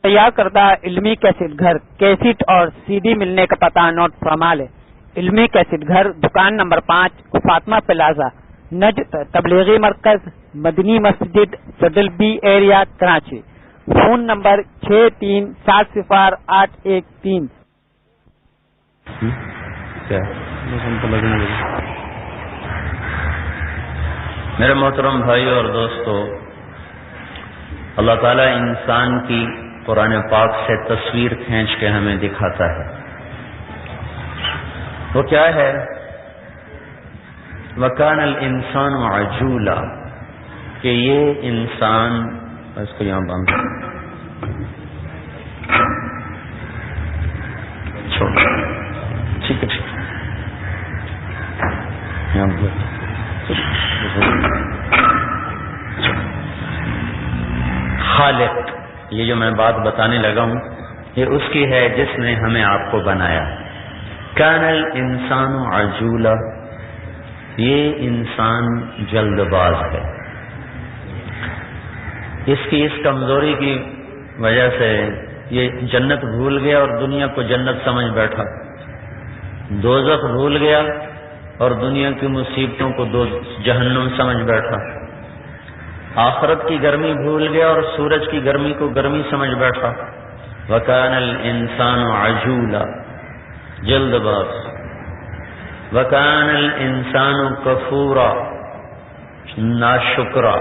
تیار کردہ علمی کیسٹ گھر کیسٹ اور سی ڈی ملنے کا پتہ نوٹ فرما لے۔ علمی کیسٹ گھر، دکان نمبر 5، فاطمہ پلازا، نجد تبلیغی مرکز، مدنی مسجد، صدل B area, Karachi. Phone number 63700813۔ میرے محترم بھائیو اور دوستو، اللہ تعالیٰ انسان کی قرآن پاک سے تصویر کھینچ کے ہمیں دکھاتا ہے۔ وہ کیا ہے؟ وَكَانَ الْإِنسَانُ عَجُولًا، کہ یہ انسان، اس کو یہاں باندھ ٹھیک ہے خالق، یہ جو میں بات بتانے لگا ہوں یہ اس کی ہے جس نے ہمیں آپ کو بنایا۔ کان الانسان عجولا، یہ انسان جلد باز ہے۔ اس کی اس کمزوری کی وجہ سے یہ جنت بھول گیا اور دنیا کو جنت سمجھ بیٹھا، دوزخ بھول گیا اور دنیا کی مصیبتوں کو جہنم سمجھ بیٹھا، آخرت کی گرمی بھول گیا اور سورج کی گرمی کو گرمی سمجھ بیٹھا۔ وَكَانَ الْإِنسَانُ عَجُولًا، جلد باز۔ وَكَانَ الْإِنسَانُ كَفُورًا، ناشکرا۔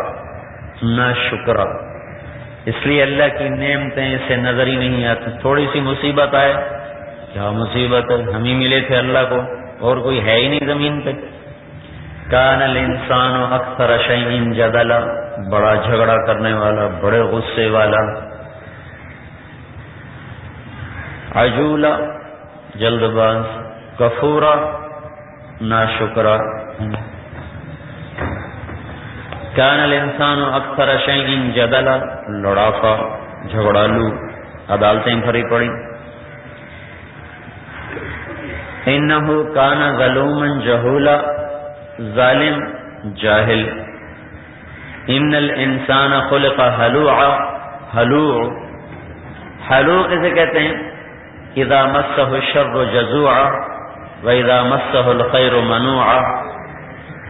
اس لیے اللہ کی نعمتیں اسے نظر ہی نہیں آتی۔ تھوڑی سی مصیبت آئے، کیا مصیبت ہے، ہم ہی ملے تھے اللہ کو اور کوئی ہے ہی نہیں زمین پہ۔ کان الانسان اکثر شیء جدلا، بڑا جھگڑا کرنے والا، بڑے غصے والا۔ عجولا، جلد باز۔ کفورا، ناشکرا۔ کان الانسان اکثر شیء جدلا، لڑاکا، جھگڑالو، عدالتیں بھری پڑی۔ انہ کان ظلوما جہولا، ظالم، جاہل۔ ان الانسان خلق ہلوعا، ہلوع اسے کہتے ہیں اذا مسہ الشر جزوعا واذا مسہ الخیر منوعا۔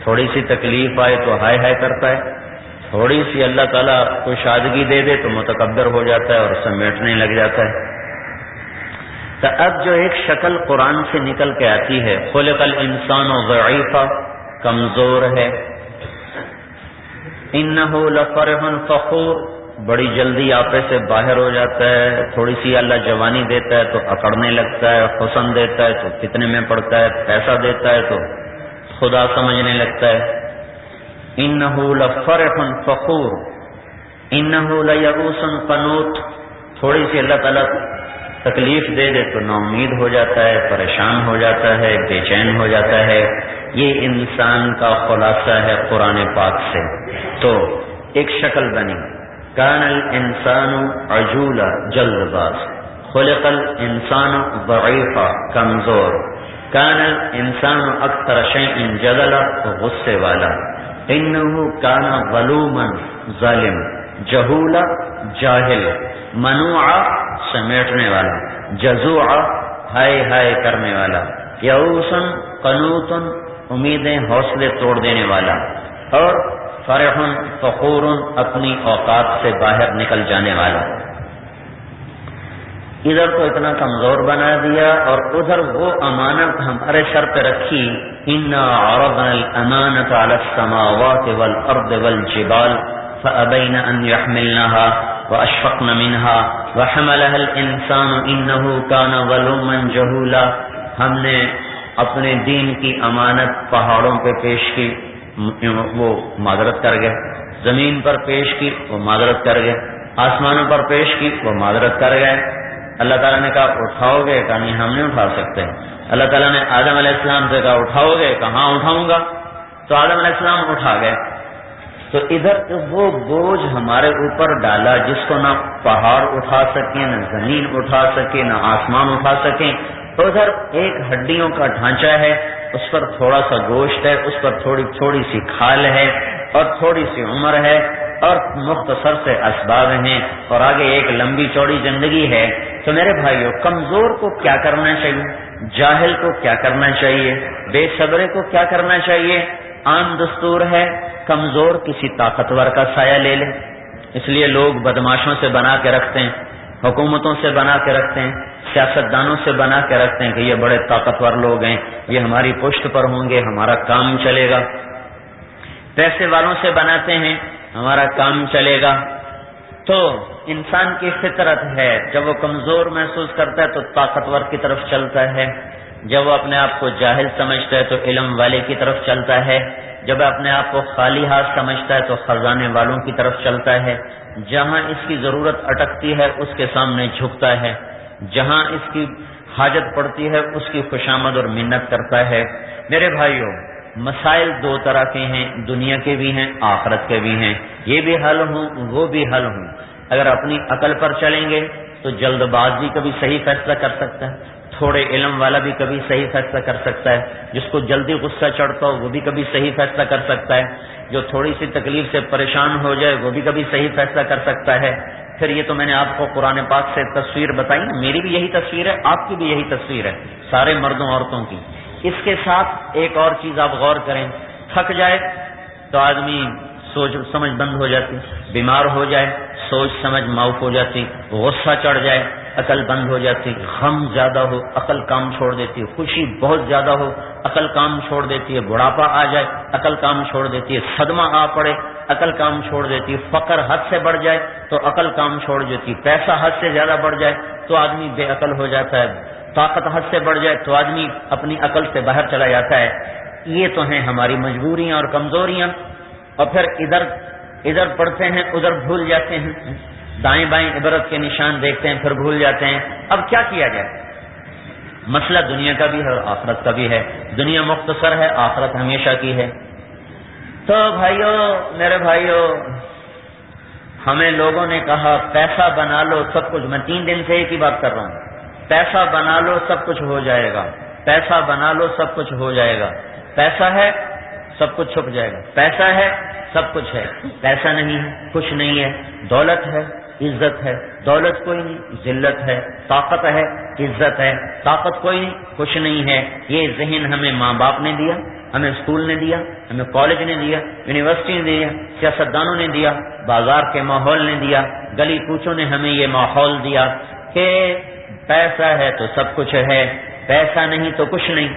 تھوڑی سی تکلیف آئے تو ہائے ہائے کرتا ہے، تھوڑی سی اللہ تعالیٰ کو شادگی دے دے تو متکبر ہو جاتا ہے اور سمیٹنے لگ جاتا ہے۔ تو اب جو ایک شکل قرآن سے نکل کے آتی ہے، خلق الانسان ضعیفا، کمزور ہے۔ انہ لفرح فخور، بڑی جلدی آپے سے باہر ہو جاتا ہے، تھوڑی سی اللہ جوانی دیتا ہے تو اکڑنے لگتا ہے، حسن دیتا ہے تو کتنے میں پڑتا ہے، پیسہ دیتا ہے تو خدا سمجھنے لگتا ہے۔ انہ لفرح فخور، انہ لیئوس قنوط، تھوڑی سی اللہ تعالیٰ تکلیف دے دے تو نا امید ہو جاتا ہے، پریشان ہو جاتا ہے، بے چین ہو جاتا ہے۔ یہ انسان کا خلاصہ ہے قرآن پاک سے۔ تو ایک شکل بنی، کان الانسان عجولا، جلد باز۔ خلق الانسان ضعیفا، کمزور۔ کان الانسان اکثر شیء جدلا، غصے والا۔ انہ کان ظلوما، ظالم۔ جہولا، جاہل۔ منوعا، سمیٹنے والا۔ جزوعا، ہائے ہائے کرنے والا۔ یئوسن، قنوطن، امیدیں حوصلے توڑ دینے والا۔ اور فرح فخور، اپنی اوقات سے باہر نکل جانے والا۔ ادھر تو اتنا کمزور بنا دیا اور ادھر وہ امانت ہمارے سر پہ رکھی۔ انا عرضنا الامانة على السماوات والارض والجبال فابین ان يحملنها واشفقن منها وحملها الانسان انه كان ظلوما جهولا۔ ہم نے اپنے دین کی امانت پہاڑوں پہ پیش کی، وہ معذرت کر گئے، زمین پر پیش کی، وہ معذرت کر گئے، آسمانوں پر پیش کی، وہ معذرت کر گئے۔ اللہ تعالیٰ نے کہا اٹھاؤ گے؟ کہا نہیں، ہم نہیں اٹھا سکتے۔ اللہ تعالیٰ نے آدم علیہ السلام سے کہا اٹھاؤ گے؟ کہا ہاں اٹھاؤں گا۔ تو آدم علیہ السلام اٹھا گئے۔ تو ادھر وہ بوجھ ہمارے اوپر ڈالا جس کو نہ پہاڑ اٹھا سکیں، نہ زمین اٹھا سکے، نہ آسمان اٹھا سکیں۔ تو ادھر ایک ہڈیوں کا ڈھانچہ ہے، اس پر تھوڑا سا گوشت ہے، اس پر تھوڑی سی کھال ہے اور تھوڑی سی عمر ہے، اور مختصر سے اسباب ہیں اور آگے ایک لمبی چوڑی زندگی ہے. تو میرے بھائیوں، کمزور کو کیا کرنا چاہیے، جاہل کو کیا کرنا چاہیے، بے صبرے کو کیا کرنا چاہیے؟ عام دستور ہے کمزور کسی طاقتور کا سایہ لے لے. اس لیے لوگ بدماشوں سے بنا کے رکھتے ہیں، حکومتوں سے بنا کے رکھتے ہیں، سیاستدانوں سے بنا کے رکھتے ہیں کہ یہ بڑے طاقتور لوگ ہیں، یہ ہماری پشت پر ہوں گے، ہمارا کام چلے گا. پیسے والوں سے بناتے ہیں، ہمارا کام چلے گا. تو انسان کی فطرت ہے، جب وہ کمزور محسوس کرتا ہے تو طاقتور کی طرف چلتا ہے، جب وہ اپنے آپ کو جاہل سمجھتا ہے تو علم والے کی طرف چلتا ہے، جب اپنے آپ کو خالی ہاتھ سمجھتا ہے تو خزانے والوں کی طرف چلتا ہے. جہاں اس کی ضرورت اٹکتی ہے اس کے سامنے جھکتا ہے، جہاں اس کی حاجت پڑتی ہے اس کی خوشامد اور منت کرتا ہے. میرے بھائیوں، مسائل دو طرح کے ہیں، دنیا کے بھی ہیں، آخرت کے بھی ہیں. یہ بھی حل ہوں، وہ بھی حل ہوں. اگر اپنی عقل پر چلیں گے تو جلد باز بھی کبھی صحیح فیصلہ کر سکتا ہے، تھوڑے علم والا بھی کبھی صحیح فیصلہ کر سکتا ہے، جس کو جلدی غصہ چڑھتا ہو وہ بھی کبھی صحیح فیصلہ کر سکتا ہے، جو تھوڑی سی تکلیف سے پریشان ہو جائے وہ بھی کبھی صحیح فیصلہ کر سکتا ہے. پھر یہ تو میں نے آپ کو قرآن پاک سے تصویر بتائی، میری بھی یہی تصویر ہے، آپ کی بھی یہی تصویر ہے، سارے مردوں عورتوں کی. اس کے ساتھ ایک اور چیز آپ غور کریں، تھک جائے تو آدمی سوچ سمجھ بند ہو جاتی، بیمار ہو جائے سوچ سمجھ معاف ہو جاتی، غصہ چڑھ جائے عقل بند ہو جاتی، غم زیادہ ہو عقل کام چھوڑ دیتی ہے، خوشی بہت زیادہ ہو عقل کام چھوڑ دیتی ہے، بڑھاپا آ جائے عقل کام چھوڑ دیتی ہے، صدمہ آ پڑے عقل کام چھوڑ دیتی ہے، فقر حد سے بڑھ جائے تو عقل کام چھوڑ دیتی ہے، پیسہ حد سے زیادہ بڑھ جائے تو آدمی بے عقل ہو جاتا ہے، طاقت حد سے بڑھ جائے تو آدمی اپنی عقل سے باہر چلا جاتا ہے. یہ تو ہیں ہماری مجبوریاں اور کمزوریاں. اور پھر ادھر پڑھتے ہیں ادھر بھول جاتے ہیں، دائیں بائیں عبرت کے نشان دیکھتے ہیں پھر بھول جاتے ہیں. اب کیا کیا جائے؟ مسئلہ دنیا کا بھی ہے اور آخرت کا بھی ہے. دنیا مختصر ہے، آخرت ہمیشہ کی ہے. تو بھائیو، میرے بھائیو، ہمیں لوگوں نے کہا پیسہ بنا لو سب کچھ. میں 3 دن سے ایک ہی بات کر رہا ہوں، پیسہ بنا لو سب کچھ ہو جائے گا، پیسہ بنا لو سب کچھ ہو جائے گا. پیسہ ہے سب کچھ چھپ جائے گا، پیسہ ہے سب کچھ ہے، پیسہ نہیں ہے کچھ نہیں ہے. دولت ہے عزت ہے، دولت کوئی نہیں ذلت ہے. طاقت ہے عزت ہے، طاقت کوئی نہیں کچھ نہیں ہے. یہ ذہن ہمیں ماں باپ نے دیا، ہمیں اسکول نے دیا، ہمیں کالج نے دیا، یونیورسٹی نے دیا، سیاستدانوں نے دیا، بازار کے ماحول نے دیا، گلی کوچوں نے ہمیں یہ ماحول دیا کہ پیسہ ہے تو سب کچھ ہے، پیسہ نہیں تو کچھ نہیں.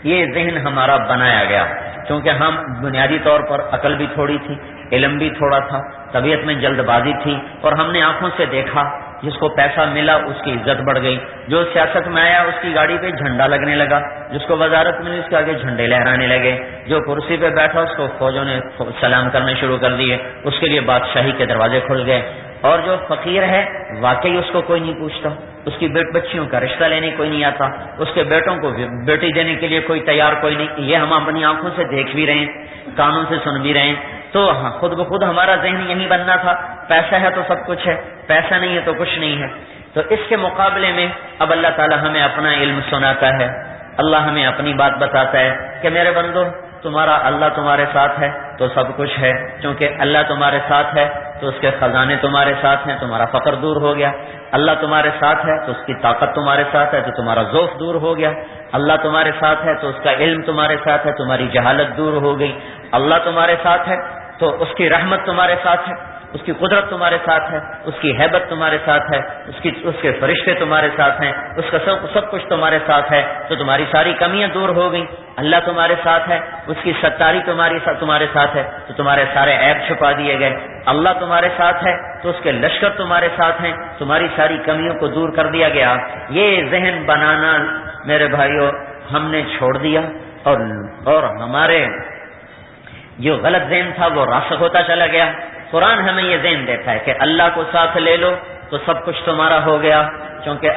یہ ذہن ہمارا بنایا گیا کیونکہ ہم بنیادی طور پر عقل بھی تھوڑی تھی، علم بھی تھوڑا تھا، طبیعت میں جلد بازی تھی، اور ہم نے آنکھوں سے دیکھا جس کو پیسہ ملا اس کی عزت بڑھ گئی، جو سیاست میں آیا اس کی گاڑی پہ جھنڈا لگنے لگا، جس کو وزارت ملی اس کے آگے جھنڈے لہرانے لگے، جو کرسی پہ بیٹھا اس کو فوجوں نے سلام کرنے شروع کر دیے، اس کے لیے بادشاہی کے دروازے کھل گئے. اور جو فقیر ہے واقعی اس کو کوئی نہیں پوچھتا، اس کی بچیوں کا رشتہ لینے کوئی نہیں آتا، اس کے بیٹوں کو بیٹی دینے کے لیے کوئی تیار کوئی نہیں. یہ ہم اپنی آنکھوں سے دیکھ بھی رہے ہیں، کانوں سے سن بھی رہے ہیں. تو خود بخود ہمارا ذہن یہی بننا تھا، پیسہ ہے تو سب کچھ ہے، پیسہ نہیں ہے تو کچھ نہیں ہے. تو اس کے مقابلے میں اب اللہ تعالی ہمیں اپنا علم سناتا ہے، اللہ ہمیں اپنی بات بتاتا ہے کہ میرے بندو، تمہارا اللہ تمہارے ساتھ ہے تو سب کچھ ہے. کیونکہ اللہ تمہارے ساتھ ہے تو اس کے خزانے تمہارے ساتھ ہیں، تمہارا فقر دور ہو گیا. اللہ تمہارے ساتھ ہے تو اس کی طاقت تمہارے ساتھ ہے تو تمہارا ذوف دور ہو گیا. اللہ تمہارے ساتھ ہے تو اس کا علم تمہارے ساتھ ہے، تمہاری جہالت دور ہو گئی. اللہ تمہارے ساتھ ہے تو اس کی رحمت تمہارے ساتھ ہے، اس کی قدرت تمہارے ساتھ ہے، اس کی ہیبت تمہارے ساتھ ہے، اس کے فرشتے تمہارے ساتھ ہیں، اس کا سب کچھ تمہارے ساتھ ہے. تو تمہاری ساری کمیاں دور ہو گئی. اللہ تمہارے ساتھ ہے، اس کی ستاری تمہارے ساتھ ہے تو تمہارے سارے عیب چھپا دیے گئے. اللہ تمہارے ساتھ ہے تو اس کے لشکر تمہارے ساتھ ہیں، تمہاری ساری کمیوں کو دور کر دیا گیا. یہ ذہن بنانا میرے بھائیوں ہم نے چھوڑ دیا، اور ہمارے جو غلط ذہن تھا وہ راسخ ہوتا چلا گیا. قرآن ہمیں یہ ذہن دیتا ہے کہ اللہ کو ساتھ لے لو تو سب کچھ تمہارا ہو گیا. کیونکہ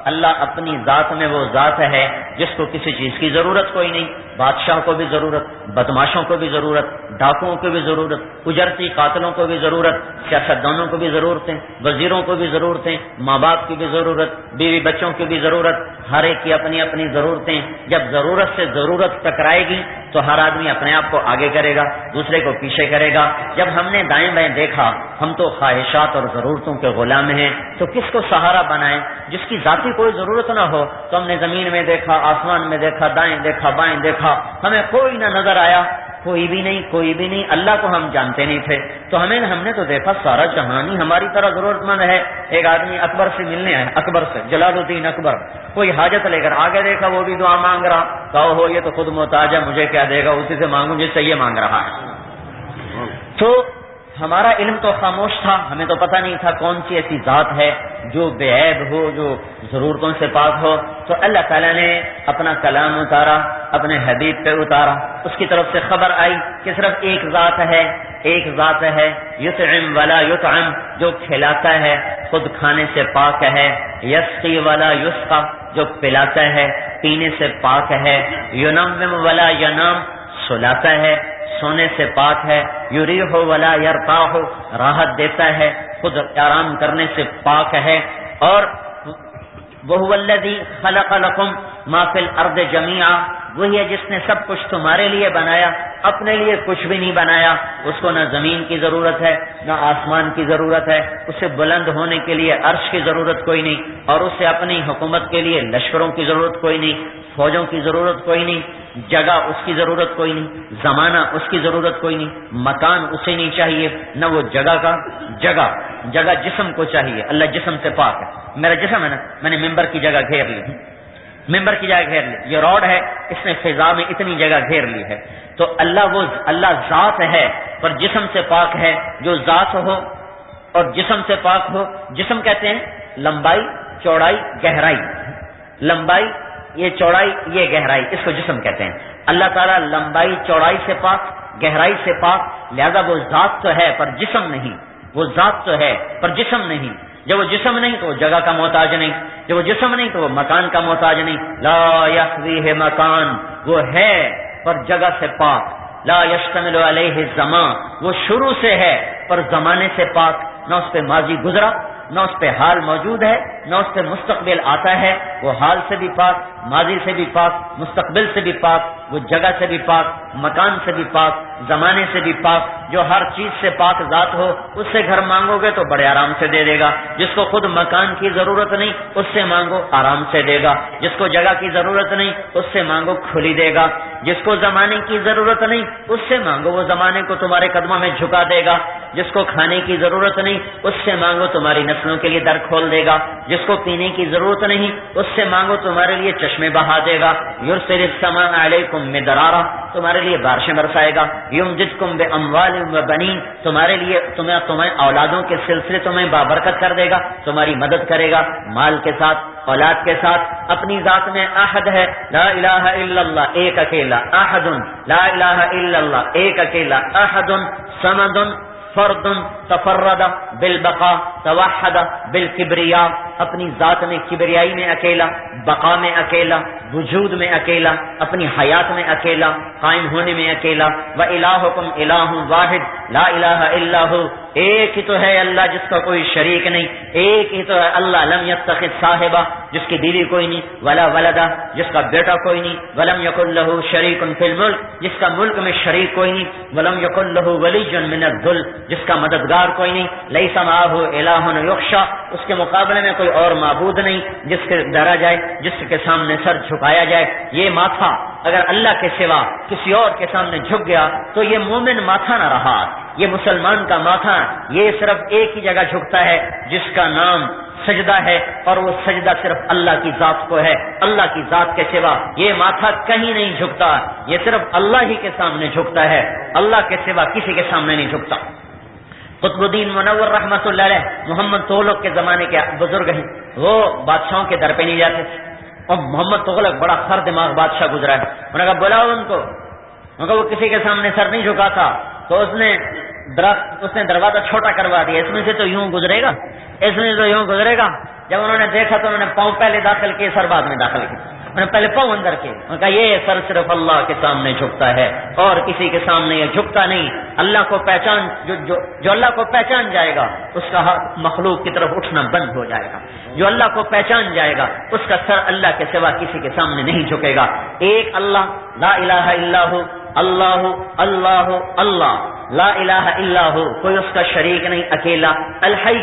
اللہ اپنی ذات میں وہ ذات ہے جس کو کسی چیز کی ضرورت کوئی نہیں. بادشاہ کو بھی ضرورت، بدماشوں کو بھی ضرورت، ڈاکوؤں کو بھی ضرورت، اجرتی قاتلوں کو بھی ضرورت، سیاستدانوں کو بھی ضرورتیں، وزیروں کو بھی ضرورتیں، ماں باپ کی بھی ضرورت، بیوی بچوں کی بھی ضرورت، ہر ایک کی اپنی اپنی ضرورتیں. جب ضرورت سے ضرورت ٹکرائے گی تو ہر آدمی اپنے آپ کو آگے کرے گا، دوسرے کو پیچھے کرے گا. جب ہم نے دائیں بائیں دیکھا ہم تو خواہشات اور ضرورتوں کے غلام ہیں، تو کس کو سہارا بنائیں؟ جس کی ذاتی کوئی ضرورت نہ ہو. تو ہم نے زمین میں دیکھا، آسمان میں دیکھا، دائیں دیکھا، بائیں دیکھا، ہمیں کوئی نہ نظر آیا. کوئی بھی نہیں. اللہ کو ہم جانتے نہیں تھے. تو ہم نے تو دیکھا سارا جہان ہی ہماری طرح ضرورت مند ہے. ایک آدمی اکبر سے ملنے آیا، اکبر سے، جلال الدین اکبر، کوئی حاجت لے کر آگے دیکھا وہ بھی دعا مانگ رہا. کہو ہو یہ تو خود محتاج ہے، مجھے کیا دے گا، اسی سے مانگوں جس سے یہ مانگ رہا ہے. تو ہمارا علم تو خاموش تھا، ہمیں تو پتہ نہیں تھا کون سی ایسی ذات ہے جو بے عیب ہو، جو ضرورتوں سے پاک ہو. تو اللہ تعالیٰ نے اپنا کلام اتارا، اپنے حبیب پہ اتارا. اس کی طرف سے خبر آئی کہ صرف ایک ذات ہے، یطعم ولا یطعم، جو کھلاتا ہے خود کھانے سے پاک ہے، یسقی ولا یسقا، جو پلاتا ہے پینے سے پاک ہے، ینم ولا ینام، سلاتا ہے سونے سے پاک ہے، یریح ولا یرتاح، راحت دیتا ہے خود آرام کرنے سے پاک ہے. اور وہو الذی خلق لکم ما فی الارض جمیعا، وہی ہے جس نے سب کچھ تمہارے لیے بنایا، اپنے لیے کچھ بھی نہیں بنایا. اس کو نہ زمین کی ضرورت ہے، نہ آسمان کی ضرورت ہے. اسے بلند ہونے کے لیے عرش کی ضرورت کوئی نہیں، اور اسے اپنی حکومت کے لیے لشکروں کی ضرورت کوئی نہیں، فوجوں کی ضرورت کوئی نہیں، جگہ اس کی ضرورت کوئی نہیں، زمانہ اس کی ضرورت کوئی نہیں، مکان اسے نہیں چاہیے، نہ وہ جگہ جسم کو چاہیے. اللہ جسم سے پاک ہے. میرا جسم ہے نا، میں نے ممبر کی جگہ گھیر لی، یہ روڈ ہے، اس نے فضا میں اتنی جگہ گھیر لی ہے. تو اللہ ذات ہے پر جسم سے پاک ہے. جو ذات ہو اور جسم سے پاک ہو. جسم کہتے ہیں لمبائی، چوڑائی، گہرائی. لمبائی یہ چوڑائی، یہ گہرائی، اس کو جسم کہتے ہیں. اللہ تعالیٰ لمبائی چوڑائی سے پاک، گہرائی سے پاک. لہذا وہ ذات تو ہے پر جسم نہیں، وہ ذات تو ہے پر جسم نہیں. جب وہ جسم نہیں تو وہ جگہ کا محتاج نہیں، جب وہ جسم نہیں تو وہ مکان کا محتاج نہیں. لا یحویہ مکان، وہ ہے پر جگہ سے پاک. لا یشتمل علیہ الزمان، وہ شروع سے ہے پر زمانے سے پاک. نہ اس پہ ماضی گزرا، نہ اس پہ حال موجود ہے، نہ اس پہ مستقبل آتا ہے. وہ حال سے بھی پاک، ماضی سے بھی پاک، مستقبل سے بھی پاک، وہ جگہ سے بھی پاک، مکان سے بھی پاک، زمانے سے بھی پاک. جو ہر چیز سے پاک ذات ہو اس سے گھر مانگو گے تو بڑے آرام سے دے دے گا. جس کو خود مکان کی ضرورت نہیں اس سے مانگو آرام سے دے گا. جس کو جگہ کی ضرورت نہیں اس سے مانگو کھلی دے گا. جس کو زمانے کی ضرورت نہیں اس سے مانگو وہ زمانے کو تمہارے قدموں میں جھکا دے گا. جس کو کھانے کی ضرورت نہیں اس سے مانگو تمہاری نسلوں کے لیے در کھول دے گا. جس کو پینے کی ضرورت نہیں اس سے مانگو تمہارے لیے چشمے بہا دے گا. یرسل السماء علیکم مدرارا، تمہارے لیے بارشیں برسائے گا. یمددکم باموال و بنین، تمہارے لیے تمہیں اولادوں کے سلسلے تمہیں بابرکت کر دے گا، تمہاری مدد کرے گا مال کے ساتھ، اولاد کے ساتھ. اپنی ذات میں احد ہے، لا الہ الا اللہ، ایک اکیلا. احد، لا الہ الا اللہ، ایک اکیلا. احد صمد فرد تفرد بالبقاء توحد بالکبریاء، اپنی ذات میں کبریائی میں اکیلا، بقا میں اکیلا، وجود میں اکیلا، اپنی حیات میں اکیلا، قائم ہونے میں اکیلا. وَإِلَٰهُكُمْ إِلَٰهٌ وَاحِدٌ لَا إِلَٰهَ إِلَّا هُوَ، ایک ہی تو ہے اللہ جس کا کوئی شریک نہیں. ایک ہی تو ہے اللہ. لم يتخذ صاحبہ، جس کی بیوی کوئی نہیں، ولا ولدہ، جس کا بیٹا کوئی نہیں، ولم يكن له شریک فی الملک، جس کا ملک میں شریک کوئی نہیں، ولم يكن له ولی من الذل، جس کا مددگار کوئی نہیں. لیس معه الہ یخشی، اس کے مقابلے میں کوئی اور معبود نہیں جس کے ڈرا جائے، جس کے سامنے سر جھکایا جائے. یہ ماتھا اگر اللہ کے سوا کسی اور کے سامنے جھک گیا تو یہ مومن ماتھا نہ رہا، یہ مسلمان کا ماتھا. یہ صرف ایک ہی جگہ جھکتا ہے جس کا نام سجدہ ہے، اور وہ سجدہ صرف اللہ کی ذات کو ہے. اللہ کی ذات کے سوا یہ ماتھا کہیں نہیں جھکتا، یہ صرف اللہ ہی کے سامنے جھکتا ہے، اللہ کے سوا کسی کے سامنے نہیں جھکتا. قطب الدین منور رحمۃ اللہ علیہ محمد تغلق کے زمانے کے بزرگ ہیں. وہ بادشاہوں کے در پہ نہیں جاتے تھے، اور محمد تغلق بڑا خر دماغ بادشاہ گزرا ہے. انہوں نے کہا بلاؤ ان کو. وہ کسی کے سامنے سر نہیں جھکا تھا، تو اس نے دروازہ چھوٹا کروا دیا. اس میں سے تو یوں گزرے گا. جب انہوں نے دیکھا تو انہوں نے پاؤں پہلے داخل کیے، سر بعد میں داخل کیا. پہلے پاؤں اندر کے، انہوں نے کہا یہ سر صرف اللہ کے سامنے جھکتا ہے اور کسی کے سامنے یہ جھکتا نہیں. اللہ کو پہچان جو اللہ کو پہچان جائے گا اس کا ہاتھ مخلوق کی طرف اٹھنا بند ہو جائے گا. جو اللہ کو پہچان جائے گا اس کا سر اللہ کے سوا کسی کے سامنے نہیں جھکے گا. ایک اللہ، لا الہ الا ہو، اللہ اللہ اللہ، لا الہ الا ہو، کوئی اس کا شریک نہیں، اکیلا. الحی،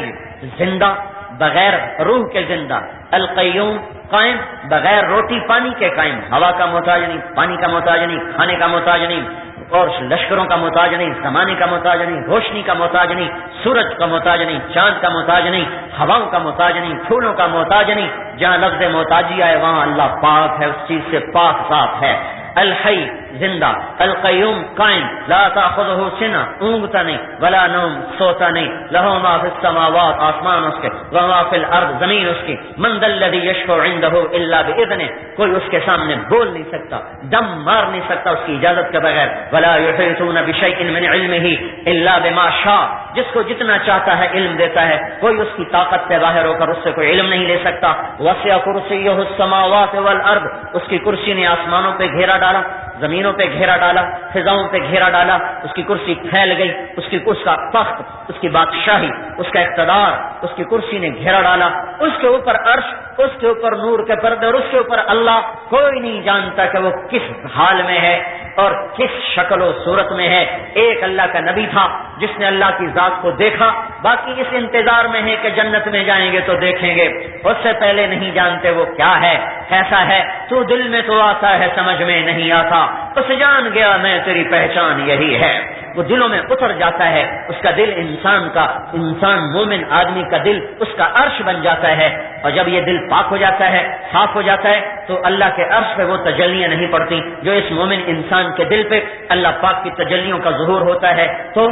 زندہ بغیر روح کے زندہ. القیوم، قائم بغیر روٹی پانی کے قائم، ہوا کا محتاج نہیں، پانی کا محتاج نہیں، کھانے کا محتاج نہیں، اور لشکروں کا محتاج نہیں، زمانے کا محتاج نہیں، روشنی کا محتاج نہیں، سورج کا محتاج نہیں، چاند کا محتاج نہیں، ہواؤں کا محتاج نہیں، پھولوں کا محتاج نہیں. جہاں لفظ محتاجی آئے وہاں اللہ پاک ہے، اس چیز سے پاک صاف ہے. الحی، زندہ. القیوم، قائم. لا تاخذہ سنہ، اونگتا نہیں، ولا نوم، سوتا نہیں. لہ ما فی السماوات، آسمان اس کے، وما فی الارض، زمین اس کی. من ذا الذی یشفع عندہ الا باذنہ، کوئی اس کے سامنے بول نہیں سکتا، دم مار نہیں سکتا اس کی اجازت کے بغیر. ولا یحیطون بشیء من علمہ الا بما شاء، جس کو جتنا چاہتا ہے علم دیتا ہے، کوئی اس کی طاقت سے باہر ہو کر اس سے کوئی علم نہیں لے سکتا. وسع کرسیہ السماوات والارض، اس کی کرسی نے آسمانوں پہ گھیرا ڈالا، زمینوں پہ گھیرا ڈالا، فضاؤں پہ گھیرا ڈالا. اس کی کرسی پھیل گئی، اس کا تخت، اس کی بادشاہی، اس کا اقتدار، اس کی کرسی نے گھیرا ڈالا. اس کے اوپر عرش، اس کے اوپر نور کے پردے، اور اس کے اوپر اللہ. کوئی نہیں جانتا کہ وہ کس حال میں ہے اور کس شکل و صورت میں ہے. ایک اللہ کا نبی تھا جس نے اللہ کی ذات کو دیکھا، باقی اس انتظار میں ہے کہ جنت میں جائیں گے تو دیکھیں گے، اس سے پہلے نہیں جانتے وہ کیا ہے، کیسا ہے. تو دل میں تو آتا ہے، سمجھ میں نہیں آتا، اس جان گیا میں تیری پہچان یہی ہے. وہ دلوں میں اتر جاتا ہے. اس کا دل انسان مومن آدمی کا دل اس کا عرش بن جاتا ہے. اور جب یہ دل پاک ہو جاتا ہے، صاف ہو جاتا ہے، تو اللہ کے عرش پہ وہ تجلیاں نہیں پڑتی جو اس مومن انسان کے دل پہ اللہ پاک کی تجلیوں کا ظہور ہوتا ہے. تو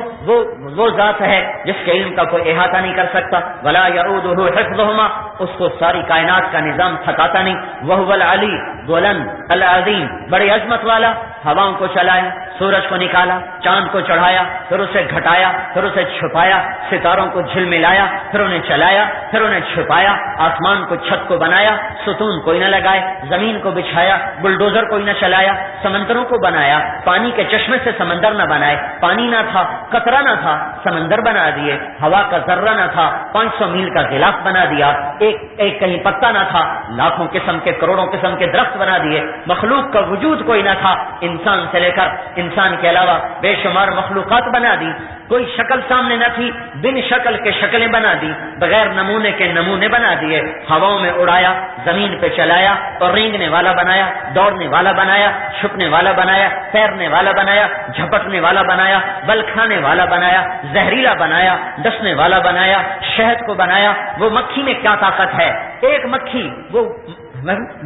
وہ ذات ہے جس کے علم کا کوئی احاطہ نہیں کر سکتا. ولا یعودہ حفظہما، اس کو ساری کائنات کا نظام تھکاتا نہیں. وہو العلی، بلند، العظیم، بڑی عظمت والا. ہواؤں کو چلایا، سورج کو نکالا، چاند کو چڑھایا، پھر اسے گھٹایا، پھر اسے چھپایا، ستاروں کو جھلملایا، پھر انہیں چلایا، پھر انہیں چھپایا. آسمان کو، چھت کو بنایا، ستون کوئی نہ لگائے، زمین کو بچھایا، بلڈوزر کوئی نہ چلایا. سمندروں کو بنایا، پانی کے چشمے سے سمندر نہ بنائے، پانی نہ تھا، قطرہ نہ تھا، سمندر بنا دیے. ہوا کا ذرہ نہ تھا، 500 میل کا غلاف بنا دیا. ایک کہیں پتا نہ تھا، لاکھوں قسم کے، کروڑوں قسم کے درخت بنا دیے. مخلوق کا وجود کوئی نہ تھا، انسان سے لے کر انسان کے علاوہ بے شمار مخلوقات بنا دی. کوئی شکل سامنے نہ تھی، بن شکل کے شکلیں بنا دی، بغیر نمونے کے نمونے بنا دیے. ہواؤں میں اڑایا، زمین پہ چلایا، اور رینگنے والا بنایا، دوڑنے والا بنایا، چھپنے والا بنایا، تیرنے والا بنایا، جھپٹنے والا بنایا، بل کھانے والا بنایا، زہریلا بنایا، ڈسنے والا بنایا، شہد کو بنایا. وہ مکھی میں کیا طاقت ہے؟ ایک مکھی، وہ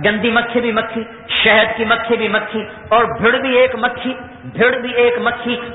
گندی مکھی بھی مکھی، شہد کی مکھی بھی مکھی، اور بھیڑ بھی ایک مکھی.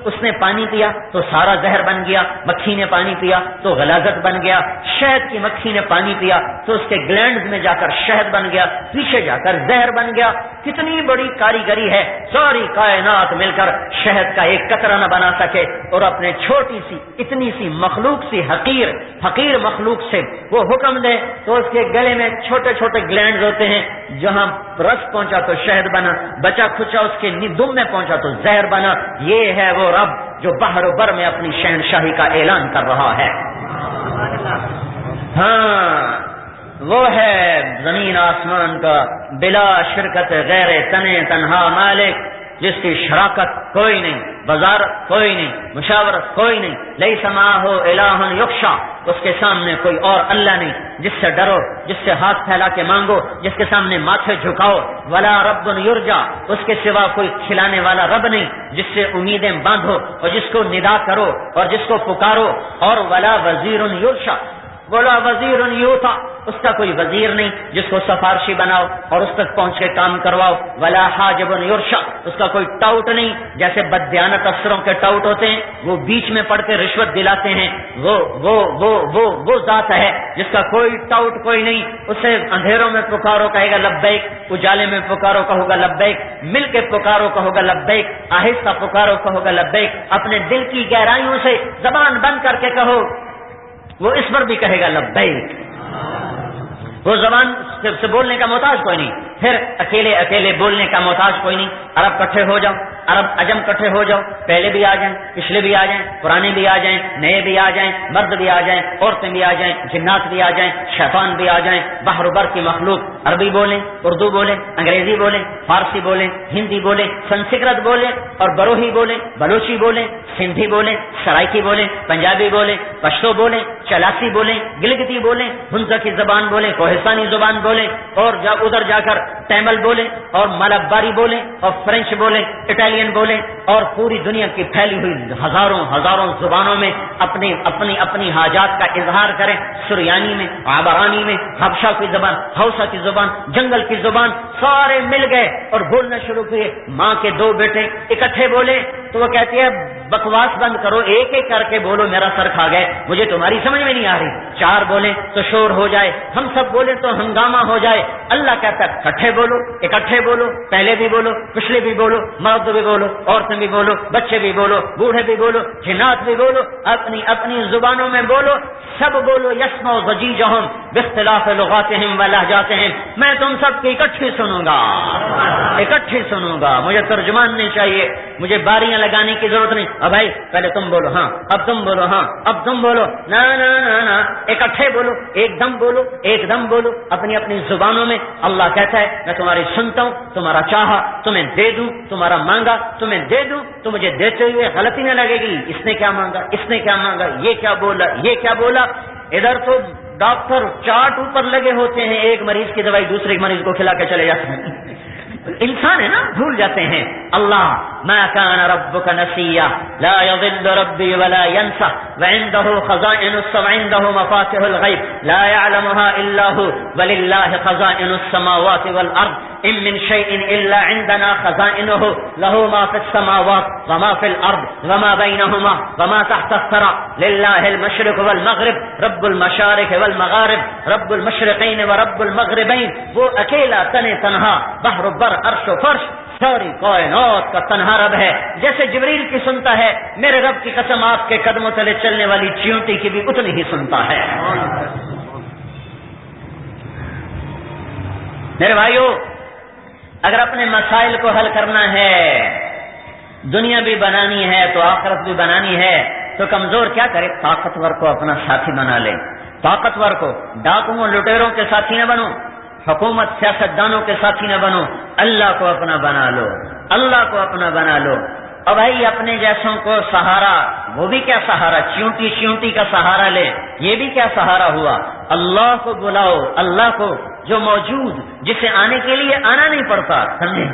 اس نے پانی پیا تو سارا زہر بن گیا. مکھی نے پانی پیا تو غلاظت بن گیا. شہد کی مکھی نے پانی پیا تو اس کے گلینڈز میں جا کر شہد بن گیا، پیچھے جا کر زہر بن گیا. کتنی بڑی کاریگری ہے. ساری کائنات مل کر شہد کا ایک قطرہ نہ بنا سکے، اور اپنے چھوٹی سی، اتنی سی مخلوق سی، حقیر مخلوق سے وہ حکم دے تو اس کے گلے میں چھوٹے چھوٹے گلینڈز ہوتے ہیں. جہاں رس پہنچا تو شہد بنا، بچا کھچا اس کے دم میں پہنچا تو زہر بنا. یہ ہے وہ رب جو بحر و بر میں اپنی شہنشاہی کا اعلان کر رہا ہے. ہاں، وہ ہے زمین آسمان کا بلا شرکت غیر تنے تنہا مالک، جس کی شراکت کوئی نہیں، وزارت کوئی نہیں، مشاورت کوئی نہیں. لیس معہ الہ یخشی، اس کے سامنے کوئی اور اللہ نہیں جس سے ڈرو، جس سے ہاتھ پھیلا کے مانگو، جس کے سامنے ماتھے جھکاؤ. ولا رب یرجا، اس کے سوا کوئی کھلانے والا رب نہیں جس سے امیدیں باندھو اور جس کو ندا کرو اور جس کو پکارو. اور ولا وزیر یرشا، ولا وزیر یوتا، اس کا کوئی وزیر نہیں جس کو سفارشی بناؤ اور اس تک پہنچ کے کام کرواؤ. ولا حاجب یرشا، اس کا کوئی ٹاؤٹ نہیں جیسے بددیانت افسروں کے ٹاؤٹ ہوتے ہیں، وہ بیچ میں پڑھ کے رشوت دلاتے ہیں. وہ ذات ہے جس کا کوئی ٹاؤٹ کوئی نہیں. اسے اندھیروں میں پکارو کہے گا لبیک، اجالے میں پکارو کہو گا لبیک، مل کے پکارو کہو گا لبیک، آہستہ پکارو کہو گا لبیک. اپنے دل کی گہرائیوں سے زبان بند کر کے کہو، وہ اس پر بھی کہے گا لبیک. وہ زبان سے بولنے کا محتاج کوئی نہیں. پھر اکیلے اکیلے بولنے کا محتاج کوئی نہیں. عرب کٹھے ہو جاؤ, عرب عجم کٹھے ہو جاؤ, پہلے بھی آ جائیں, پچھلے بھی آ جائیں, پرانے بھی آ جائیں, نئے بھی آ جائیں, مرد بھی آ جائیں, عورتیں بھی آ جائیں, جنات بھی آ جائیں, شیطان بھی آ جائیں, بحر و بر کی مخلوق عربی بولیں, اردو بولیں, انگریزی بولیں, فارسی بولیں, ہندی بولیں, سنسکرت بولیں اور بروہی بولیں, بلوچی بولیں, سندھی بولیں, سرائکی بولیں, پنجابی بولیں, پشتو بولیں, چلاسی بولیں, گلگتی بولیں, ہنزا کی زبان بولیں, کوہستانی زبان بولیں, اور ادھر جا کر تیمل بولیں اور ملباری بولیں اور فرینچ بولیں, اٹالین بولیں, اور پوری دنیا کی پھیلی ہوئی ہزاروں زبانوں میں اپنی حاجات کا اظہار کریں. سریانی میں, عبرانی میں, حبشہ کی زبان, ہاؤسا کی زبان, جنگل کی زبان, سارے مل گئے اور بولنا شروع کیے. ماں کے دو بیٹے اکٹھے بولے تو وہ کہتی ہے بکواس بند کرو, ایک ایک کر کے بولو, میرا سر کھا گئے, مجھے تمہاری سمجھ میں نہیں آ رہی. چار بولیں تو شور ہو جائے, ہم سب بولیں تو ہنگامہ ہو جائے. اللہ کہتا ہے اکٹھے بولو, اکٹھے بولو, پہلے بھی بولو, پچھلے بھی بولو, مرد بھی بولو, عورتیں بھی بولو, بچے بھی بولو, بوڑھے بھی بولو, جنات بھی بولو, اپنی زبانوں میں بولو, سب بولو. یسمع ضجیجہم باختلاف لغاتہم و لہجاتہم, میں تم سب کی اکٹھی سنوں گا, اکٹھی سنوں گا. مجھے ترجمان نہیں چاہیے, مجھے باریاں لگانے کی ضرورت نہیں. اب بھائی پہلے تم بولو, ہاں اب تم بولو, ہاں اب تم بولو, نا نا نا نا, اکٹھے بولو, ایک دم بولو, ایک دم بولو اپنی زبانوں میں. اللہ کہتا ہے میں تمہاری سنتا ہوں, تمہارا چاہا تمہیں دے دوں, تمہارا مانگا تمہیں دے دوں. تو مجھے دیتے ہوئے غلطی نہ لگے گی, اس نے کیا مانگا, اس نے کیا مانگا, یہ کیا بولا, یہ کیا بولا. ادھر تو ڈاکٹر چارٹ اوپر لگے ہوتے ہیں, ایک مریض کی دوائی دوسرے مریض کو کھلا کے چلے جاتے ہیں. انسان ہے نا, بھول جاتے ہیں. اللہ ما كان ربك نسيا لا يضل ربي ولا ينسى وعنده خزائن السماء وعنده مفاتيح الغيب لا يعلمها الا هو ولله خزائن السماوات والارض ان من شيء الا عندنا خزائنه له ما في السماوات وما في الارض وما بينهما وما تحت الثرى لله المشرق والمغرب رب المشارق والمغارب رب المشرقين ورب المغربين. وہ اکیلا تنہا بحر بر عرش و فرش ساری کائنات کا تنہا رب ہے. جیسے جبریل کی سنتا ہے, میرے رب کی قسم آپ کے قدموں تلے چلنے والی چیونٹی کی بھی اتنی ہی سنتا ہے. میرے بھائیو, اگر اپنے مسائل کو حل کرنا ہے, دنیا بھی بنانی ہے تو آخرت بھی بنانی ہے, تو کمزور کیا کرے, طاقتور کو اپنا ساتھی بنا لے. طاقتور کو ڈاکوؤں لٹیروں کے ساتھی نہ بنو, حکومت سیاستدانوں کے ساتھی نہ بنو, اللہ کو اپنا بنا لو, اللہ کو اپنا بنا لو. اور بھائی اپنے جیسوں کو سہارا, وہ بھی کیا سہارا, چیونٹی کا سہارا لے, یہ بھی کیا سہارا ہوا. اللہ کو بلاؤ, اللہ کو جو موجود, جسے آنے کے لیے آنا نہیں پڑتا, سمجھے,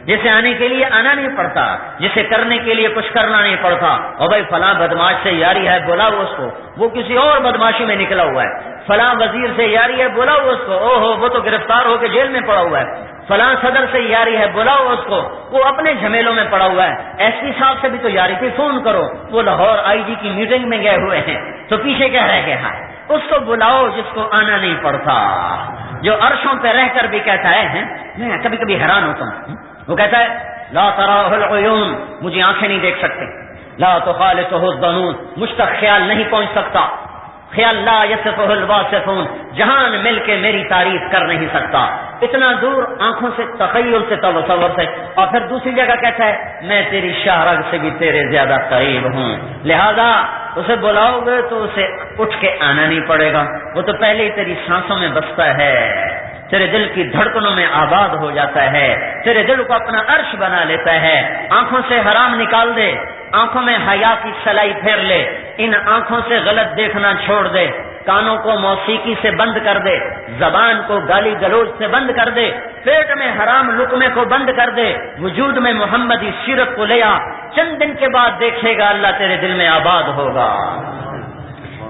جسے آنے کے لیے آنا نہیں پڑتا, جسے کرنے کے لیے کچھ کرنا نہیں پڑتا. اور بھائی فلاں بدماش سے یاری ہے, بلاؤ اس کو, وہ کسی اور بدماشی میں نکلا ہوا ہے. فلاں وزیر سے یاری ہے, بلاؤ اس کو, اوہو وہ تو گرفتار ہو کے جیل میں پڑا ہوا ہے. فلاں صدر سے یاری ہے, بلاؤ اس کو, وہ اپنے جھمیلوں میں پڑا ہوا ہے. ایس پی صاحب سے بھی تو یاری تھی, فون کرو, وہ لاہور آئی جی کی میٹنگ میں گئے ہوئے ہیں, تو پیچھے کیا رہ گیا ہے. اس کو بلاؤ جس کو آنا نہیں پڑتا, جو عرشوں پہ رہ کر بھی کہتا ہے. میں کبھی کبھی حیران ہوتا ہوں, وہ کہتا ہے لا تراہ العیون, مجھے آنکھیں نہیں دیکھ سکتے, لا تخالطہ الظنون, مجھ تک خیال نہیں پہنچ سکتا, خیال لا یصفہ الواصفون, جہان مل کے میری تعریف کر نہیں سکتا. اتنا دور آنکھوں سے, تخیل سے, تصور سے. اور پھر دوسری جگہ کہتا ہے میں تیری شاہرگ سے بھی تیرے زیادہ قریب ہوں, لہذا اسے بلاؤ گے تو اسے اٹھ کے آنا نہیں پڑے گا, وہ تو پہلے ہی تیری سانسوں میں بستا ہے, تیرے دل کی دھڑکنوں میں آباد ہو جاتا ہے, تیرے دل کو اپنا عرش بنا لیتا ہے. آنکھوں سے حرام نکال دے, آنکھوں میں حیا کی سلائی پھیر لے, ان آنکھوں سے غلط دیکھنا چھوڑ دے, کانوں کو موسیقی سے بند کر دے, زبان کو گالی گلوچ سے بند کر دے, پیٹ میں حرام لقمے کو بند کر دے, وجود میں محمدی سیرت کو لے آ. چند دن کے بعد دیکھے گا اللہ تیرے دل میں آباد ہوگا,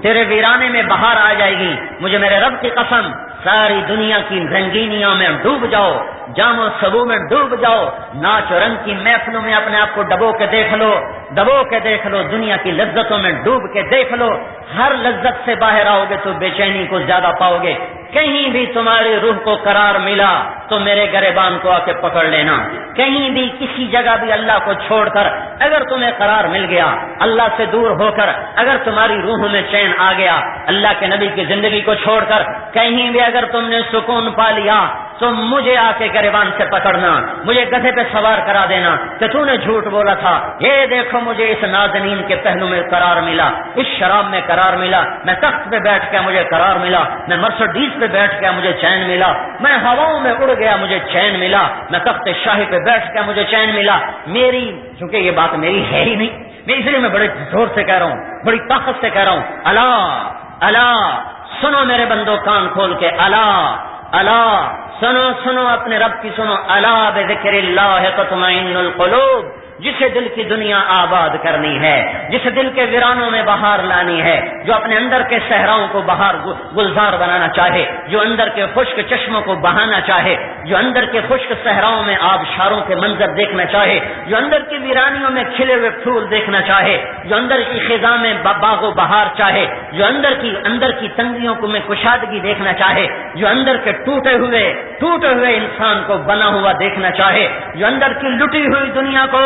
تیرے ویرانے میں بہار آ جائے گی. مجھے میرے رب کی قسم, ساری دنیا کی رنگینیوں میں ڈوب جاؤ, جام و سبو میں ڈوب جاؤ, ناچ و رنگ کی محفلوں میں اپنے آپ کو ڈبو کے دیکھ لو, دبو کے دیکھ لو, دنیا کی لذتوں میں ڈوب کے دیکھ لو. ہر لذت سے باہر آؤ گے تو بے چینی کو زیادہ پاؤ گے. کہیں بھی تمہاری روح کو قرار ملا تو میرے گریبان کو آ کے پکڑ لینا. کہیں بھی کسی جگہ بھی اللہ کو چھوڑ کر اگر تمہیں قرار مل گیا, اللہ سے دور ہو کر اگر تمہاری روح میں چین آ گیا, اللہ کے نبی کی زندگی کو چھوڑ کر کہیں بھی اگر تم نے سکون پا لیا, تو مجھے آ کے گریبان سے پکڑنا، مجھے گدھے پہ سوار کرا دینا کہ تو نے جھوٹ بولا تھا، یہ دیکھو مجھے اس نازنین کے پہلو میں قرار ملا، اس شراب میں قرار ملا، میں تخت پہ بیٹھ کے مجھے قرار ملا، میں مرسڈیز پہ بیٹھ کے مجھے چین ملا، میں ہواؤں میں اڑ گیا مجھے چین ملا، میں تخت شاہی پہ بیٹھ کے مجھے چین ملا۔ میری چونکہ یہ بات میری ہے ہی نہیں، میں اس لیے میں بڑے زور سے کہہ رہا ہوں، بڑی طاقت سے کہہ رہا ہوں، الا الا سنو میرے بندو کان کھول کے، الا الا سنو سنو اپنے رب کی سنو، الا بذکر اللہ تطمئن القلوب، جسے دل کی دنیا آباد کرنی ہے، جسے دل کے ویرانوں میں بہار لانی ہے، جو اپنے اندر کے صحراؤں کو بہار گلزار بنانا چاہے، جو اندر کے خشک چشموں کو بہانا چاہے، جو اندر کے خشک صحراؤں میں آبشاروں کے منظر دیکھنا چاہے، جو اندر کی ویرانیوں میں کھلے ہوئے پھول دیکھنا چاہے، جو اندر کی خزاں میں باغ و بہار چاہے، جو اندر کی تنگیوں کو میں کشادگی دیکھنا چاہے، جو اندر کے ٹوٹے ہوئے انسان کو بنا ہوا دیکھنا چاہے، جو اندر کی لٹی ہوئی دنیا کو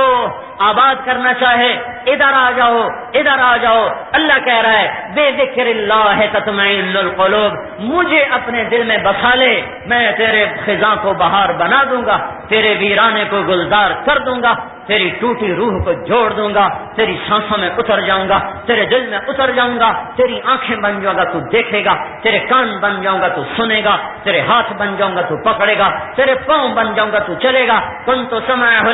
آباد کرنا چاہے، ادھر آ جاؤ، ادھر آ جاؤ۔ اللہ کہہ رہا ہے بے ذکر اللہ تطمئن القلوب، مجھے اپنے دل میں بسا لے، میں تیرے خزاں کو بہار بنا دوں گا، تیرے ویرانے کو گلزار کر دوں گا، تیری ٹوٹی روح کو جوڑ دوں گا، تیری سانسوں میں اتر جاؤں گا، تیرے دل میں اتر جاؤں گا، تیری آنکھیں بن جاؤں گا تو دیکھے گا، تیرے کان بن جاؤں گا تو سنے گا، تیرے ہاتھ بن جاؤں گا تو پکڑے گا، تیرے پاؤں بن جاؤں گا تو چلے گا۔ کنت سمعہ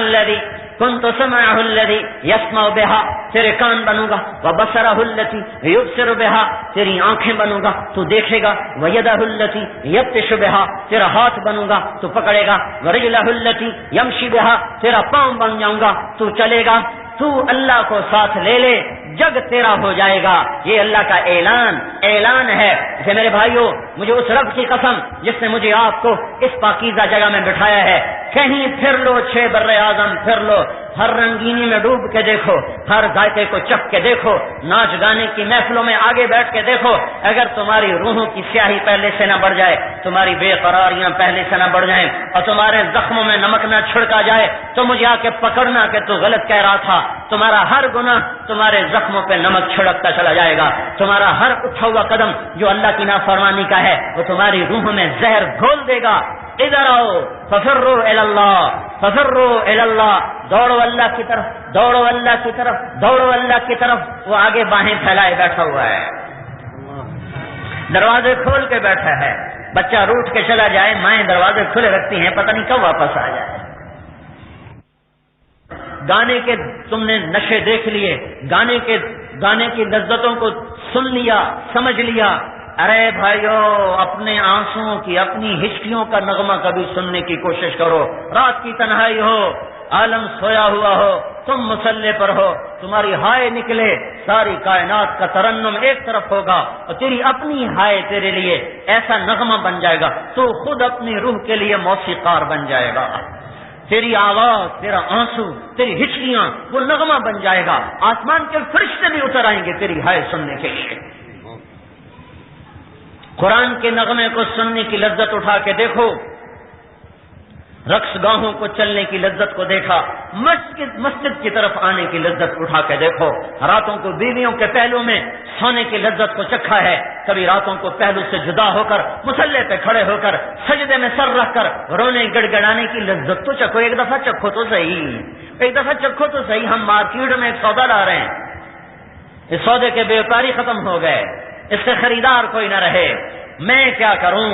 الذی یسمع بہا، تیرے کان بنوں گا، وبصرہ الذی یبصر بہا، تیری آنکھیں بنوں گا تو دیکھے گا، ویدہ الذی یبطش بہا، تیرا ہاتھ بنوں گا تو پکڑے گا، ورجلہ الذی یمشی بہا، تیرا پاؤں بن جاؤں گا تو چلے گا۔ تو اللہ کو ساتھ لے لے، جگ تیرا ہو جائے گا۔ یہ اللہ کا اعلان ہے کہ میرے بھائیوں، مجھے اس رب کی قسم جس نے مجھے آپ کو اس پاکیزہ جگہ میں بٹھایا ہے، کہیں پھر لو، 6 بر اعظم پھر لو، ہر رنگینی میں ڈوب کے دیکھو، ہر ذائقے کو چکھ کے دیکھو، ناچ گانے کی محفلوں میں آگے بیٹھ کے دیکھو، اگر تمہاری روحوں کی سیاہی پہلے سے نہ بڑھ جائے، تمہاری بے قراریاں پہلے سے نہ بڑھ جائیں، اور تمہارے زخموں میں نمک نہ چھڑکا جائے، تو مجھے آ کے پکڑنا کہ تو غلط کہہ رہا تھا۔ تمہارا ہر گناہ تمہارے زخموں پہ نمک چھڑکتا چلا جائے گا، تمہارا ہر اٹھا ہوا قدم جو اللہ کی نافرمانی کا ہے وہ تمہاری روح میں زہر گھول دے گا۔ ادھر آؤ، ففروا الی اللہ، ففروا الی اللہ، دوڑو اللہ کی طرف، دوڑو اللہ کی طرف، دوڑو اللہ کی طرف۔ وہ آگے باہیں پھیلائے بیٹھا ہوا ہے، دروازے کھول کے بیٹھا ہے، بچہ روٹ کے چلا جائے، مائیں دروازے کھلے رکھتی ہیں، پتہ نہیں کب واپس آ جائے۔ گانے کے تم نے نشے دیکھ لیے، گانے کی لذتوں کو سن لیا، سمجھ لیا۔ ارے بھائیو، اپنے آنسوؤں کی، اپنی ہچکیوں کا نغمہ کبھی سننے کی کوشش کرو۔ رات کی تنہائی ہو، عالم سویا ہوا ہو، تم مصلے پر ہو، تمہاری ہائے نکلے، ساری کائنات کا ترنم ایک طرف ہوگا، اور تیری اپنی ہائے تیرے لیے ایسا نغمہ بن جائے گا، تو خود اپنی روح کے لیے موسیقار بن جائے گا۔ تیری آواز، تیرا آنسو، تیری ہچکیاں وہ نغمہ بن جائے گا، آسمان کے فرشتے بھی اتر آئیں گے تیری ہائے سننے کے لیے۔ قرآن کے نغمے کو سننے کی لذت اٹھا کے دیکھو، رقص گاہوں کو چلنے کی لذت کو دیکھا، مسجد کی طرف آنے کی لذت اٹھا کے دیکھو، راتوں کو بیویوں کے پہلو میں سونے کی لذت کو چکھا ہے، کبھی راتوں کو پہلو سے جدا ہو کر مصلے پہ کھڑے ہو کر سجدے میں سر رکھ کر رونے گڑ گڑانے کی لذت تو چکھو، ایک دفعہ چکھو تو صحیح، ایک دفعہ چکھو تو صحیح۔ ہم مارکیٹ میں ایک سودا لا رہے ہیں، اس سودے کے بیوپاری ختم ہو گئے، اس سے خریدار کوئی نہ رہے، میں کیا کروں؟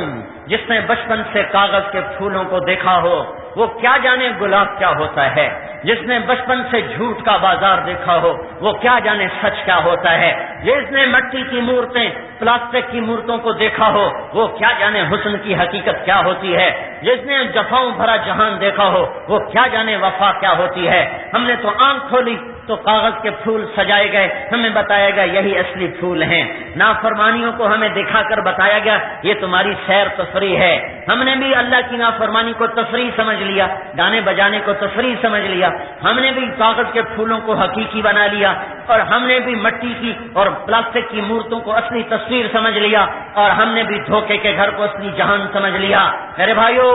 جس نے بچپن سے کاغذ کے پھولوں کو دیکھا ہو وہ کیا جانے گلاب کیا ہوتا ہے، جس نے بچپن سے جھوٹ کا بازار دیکھا ہو وہ کیا جانے سچ کیا ہوتا ہے، جس نے مٹی کی مورتیں، پلاسٹک کی مورتوں کو دیکھا ہو وہ کیا جانے حسن کی حقیقت کیا ہوتی ہے، جس نے جفاؤں بھرا جہان دیکھا ہو وہ کیا جانے وفا کیا ہوتی ہے۔ ہم نے تو آنکھ کھولی تو کاغذ کے پھول سجائے گئے، ہمیں بتایا گیا یہی اصلی پھول ہیں، نافرمانیوں کو ہمیں دکھا کر بتایا گیا یہ تمہاری سیر تفریح ہے۔ ہم نے بھی اللہ کی نافرمانی کو تفریح سمجھ لیا، گانے بجانے کو تفریح سمجھ لیا، ہم نے بھی کاغذ کے پھولوں کو حقیقی بنا لیا، اور ہم نے بھی مٹی کی اور پلاسٹک کی مورتوں کو اصلی تصویر سمجھ لیا، اور ہم نے بھی دھوکے کے گھر کو اصلی جہان سمجھ لیا۔ میرے بھائیو،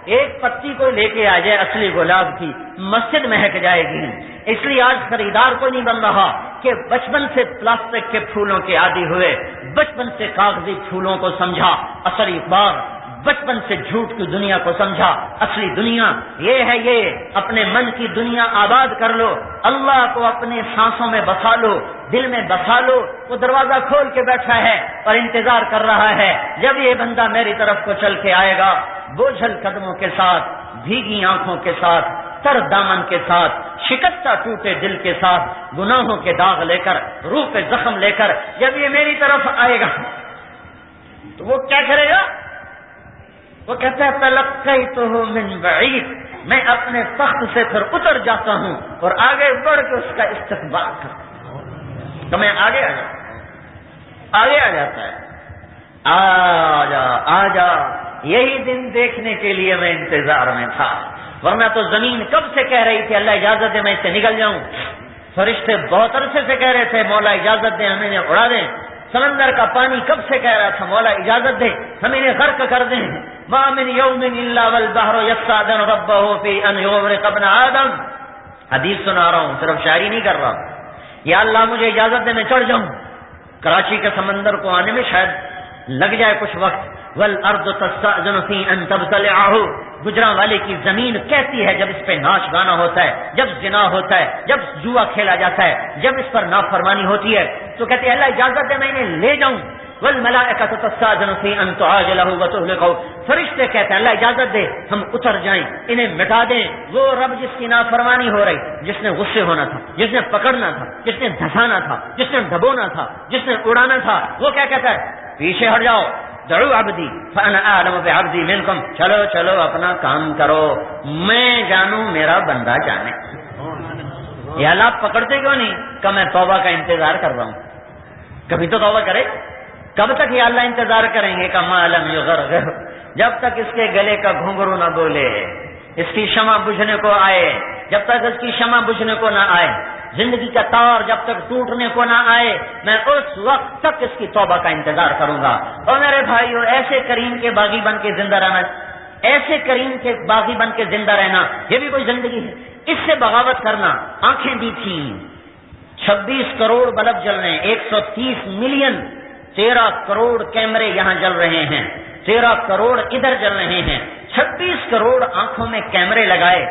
ایک پتی کو لے کے آ جائے اصلی گلاب کی، مسجد مہک جائے گی۔ اس لیے آج خریدار کوئی نہیں بن رہا کہ بچپن سے پلاسٹک کے پھولوں کے عادی ہوئے، بچپن سے کاغذی پھولوں کو سمجھا۔ اصل اخبار بچپن سے جھوٹ کی دنیا کو سمجھا، اصلی دنیا یہ ہے، یہ اپنے من کی دنیا آباد کر لو، اللہ کو اپنے سانسوں میں بسا لو، دل میں بسا لو۔ وہ دروازہ کھول کے بیٹھا ہے اور انتظار کر رہا ہے جب یہ بندہ میری طرف کو چل کے آئے گا، بوجھل قدموں کے ساتھ، بھیگی آنکھوں کے ساتھ، تر دامن کے ساتھ، شکستہ ٹوٹے دل کے ساتھ، گناہوں کے داغ لے کر، روح پہ زخم لے کر جب یہ میری طرف آئے گا تو وہ کیا کرے گا؟ وہ کہتا ہے تلقیتہ من بعید، میں اپنے تخت سے پھر اتر جاتا ہوں اور آگے بڑھ کے اس کا استقبال کرتا ہوں۔ تو میں آگے آ جاتا ہے، آ جا، یہی دن دیکھنے کے لیے میں انتظار میں تھا، ورنہ تو زمین کب سے کہہ رہی تھی اللہ اجازت دے میں اس سے نکل جاؤں، فرشتے بہت عرصے سے کہہ رہے تھے مولا اجازت دے ہمیں اڑا دیں، سمندر کا پانی کب سے کہہ رہا تھا مولا اجازت دے ہم انہیں غرق کر دیں، ما من یوم الا والبحر یستأذن ربہ فی ان یغرق ابن آدم۔ حدیث سنا رہا ہوں، صرف شاعری نہیں کر رہا، یا اللہ مجھے اجازت دے میں چڑھ جاؤں، کراچی کے سمندر کو آنے میں شاید لگ جائے کچھ وقت، والارض تستأذن فی ان تبتلعہ، گجرانوالے کی زمین کہتی ہے جب اس پہ ناچ گانا ہوتا ہے، جب زنا ہوتا ہے، جب جوا کھیلا جاتا ہے، جب اس پر نافرمانی ہوتی ہے تو کہتی ہے اللہ اجازت دے میں انہیں لے جاؤں، والملائکۃ تستأذن فی ان تعاجلہ وتہلکہ، فرشتے کہتے ہیں اللہ اجازت دے ہم اتر جائیں انہیں مٹا دیں۔ وہ رب جس کی نافرمانی ہو رہی، جس نے غصے ہونا تھا، جس نے پکڑنا تھا، جس نے دھسانا تھا، جس نے ڈبونا تھا، جس نے اڑانا تھا، وہ کیا کہتا ہے پیچھے ہٹ جاؤ، دعو عبدی فانا اعلم بعبدی منکم، چلو اپنا کام کرو، میں جانوں میرا بندہ جانے۔ یا اللہ آپ پکڑتے کیوں نہیں؟ کہ میں توبہ کا انتظار کر رہا ہوں، کبھی تو توبہ کرے، کب تک یہ اللہ انتظار کریں گے؟ کہ ما لم یغرغر، جب تک اس کے گلے کا گھنگرو نہ بولے، اس کی شمع بجھنے کو آئے، جب تک اس کی شمع بجھنے کو نہ آئے، زندگی کا تار جب تک ٹوٹنے کو نہ آئے، میں اس وقت تک اس کی توبہ کا انتظار کروں گا۔ اور میرے بھائیو، ایسے کریم کے باغی بن کے زندہ رہنا، ایسے کریم کے باغی بن کے زندہ رہنا، یہ بھی کوئی زندگی ہے؟ اس سے بغاوت کرنا، آنکھیں بھی تھیں، 26 کروڑ بلب جل رہے ہیں، 130 ملین، 13 کروڑ کیمرے یہاں جل رہے ہیں، 13 کروڑ ادھر جل رہے ہیں، 26 کروڑ آنکھوں میں کیمرے لگائے،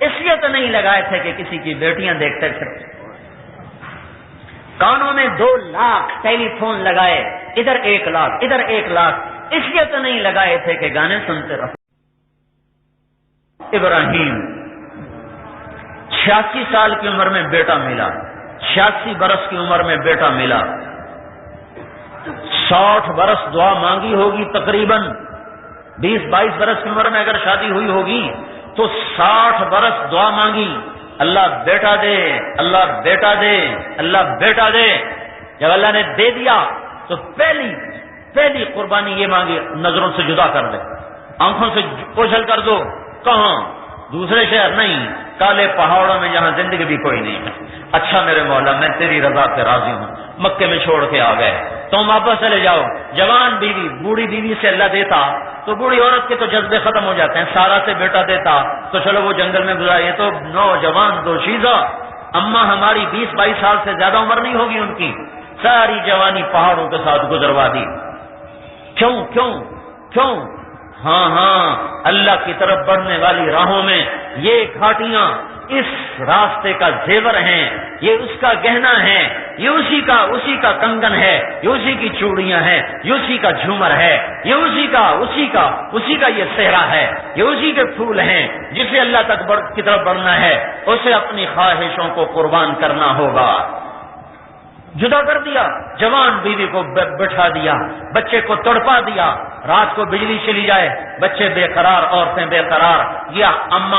اس لیے تو نہیں لگائے تھے کہ کسی کی بیٹیاں دیکھتے تھے، کانوں میں 2 لاکھ ٹیلی فون لگائے، ادھر 1 لاکھ ادھر 1 لاکھ، اس لیے تو نہیں لگائے تھے کہ گانے سنتے رہو۔ ابراہیم 86 سال کی عمر میں بیٹا ملا، 86 برس کی عمر میں بیٹا ملا، 60 برس دعا مانگی ہوگی، تقریباً 20-22 برس کی عمر میں اگر شادی ہوئی ہوگی تو 60 برس دعا مانگی، اللہ بیٹا دے، اللہ بیٹا دے، اللہ بیٹا دے۔ جب اللہ نے دے دیا تو پہلی قربانی یہ مانگی نظروں سے جدا کر دے، آنکھوں سے اوجھل کر دو۔ کہاں؟ دوسرے شہر نہیں، کالے پہاڑوں میں جہاں زندگی بھی کوئی نہیں ہے۔ اچھا میرے مولا میں تیری رضا سے راضی ہوں، مکے میں چھوڑ کے آ گئے، تم واپس چلے جاؤ۔ جوان بیوی، بوڑھی بیوی سے اللہ دیتا تو بوڑھی عورت کے تو جذبے ختم ہو جاتے ہیں، سارا سے بیٹا دیتا تو چلو وہ جنگل میں گزارا، یہ تو نوجوان دوشیزہ، اماں ہماری 20-22 سال سے زیادہ عمر نہیں ہوگی ان کی، ساری جوانی پہاڑوں کے ساتھ گزروا دی۔ کیوں؟ ہاں اللہ کی طرف بڑھنے والی راہوں میں یہ گھاٹیاں اس راستے کا زیور ہیں، یہ اس کا گہنا ہے، یہ اسی کا کنگن ہے، یہ اسی کی چوڑیاں ہیں، یہ اسی کا جھومر ہے، یہ اسی کا یہ صحرا ہے، یہ اسی کے پھول ہیں۔ جسے اللہ تک کی طرف بڑھنا ہے اسے اپنی خواہشوں کو قربان کرنا ہوگا۔ جدا کر دیا، جوان بیوی کو بٹھا دیا، بچے کو تڑپا دیا، رات کو بجلی چلی جائے، بچے بے قرار، عورتیں بے قرار۔ یا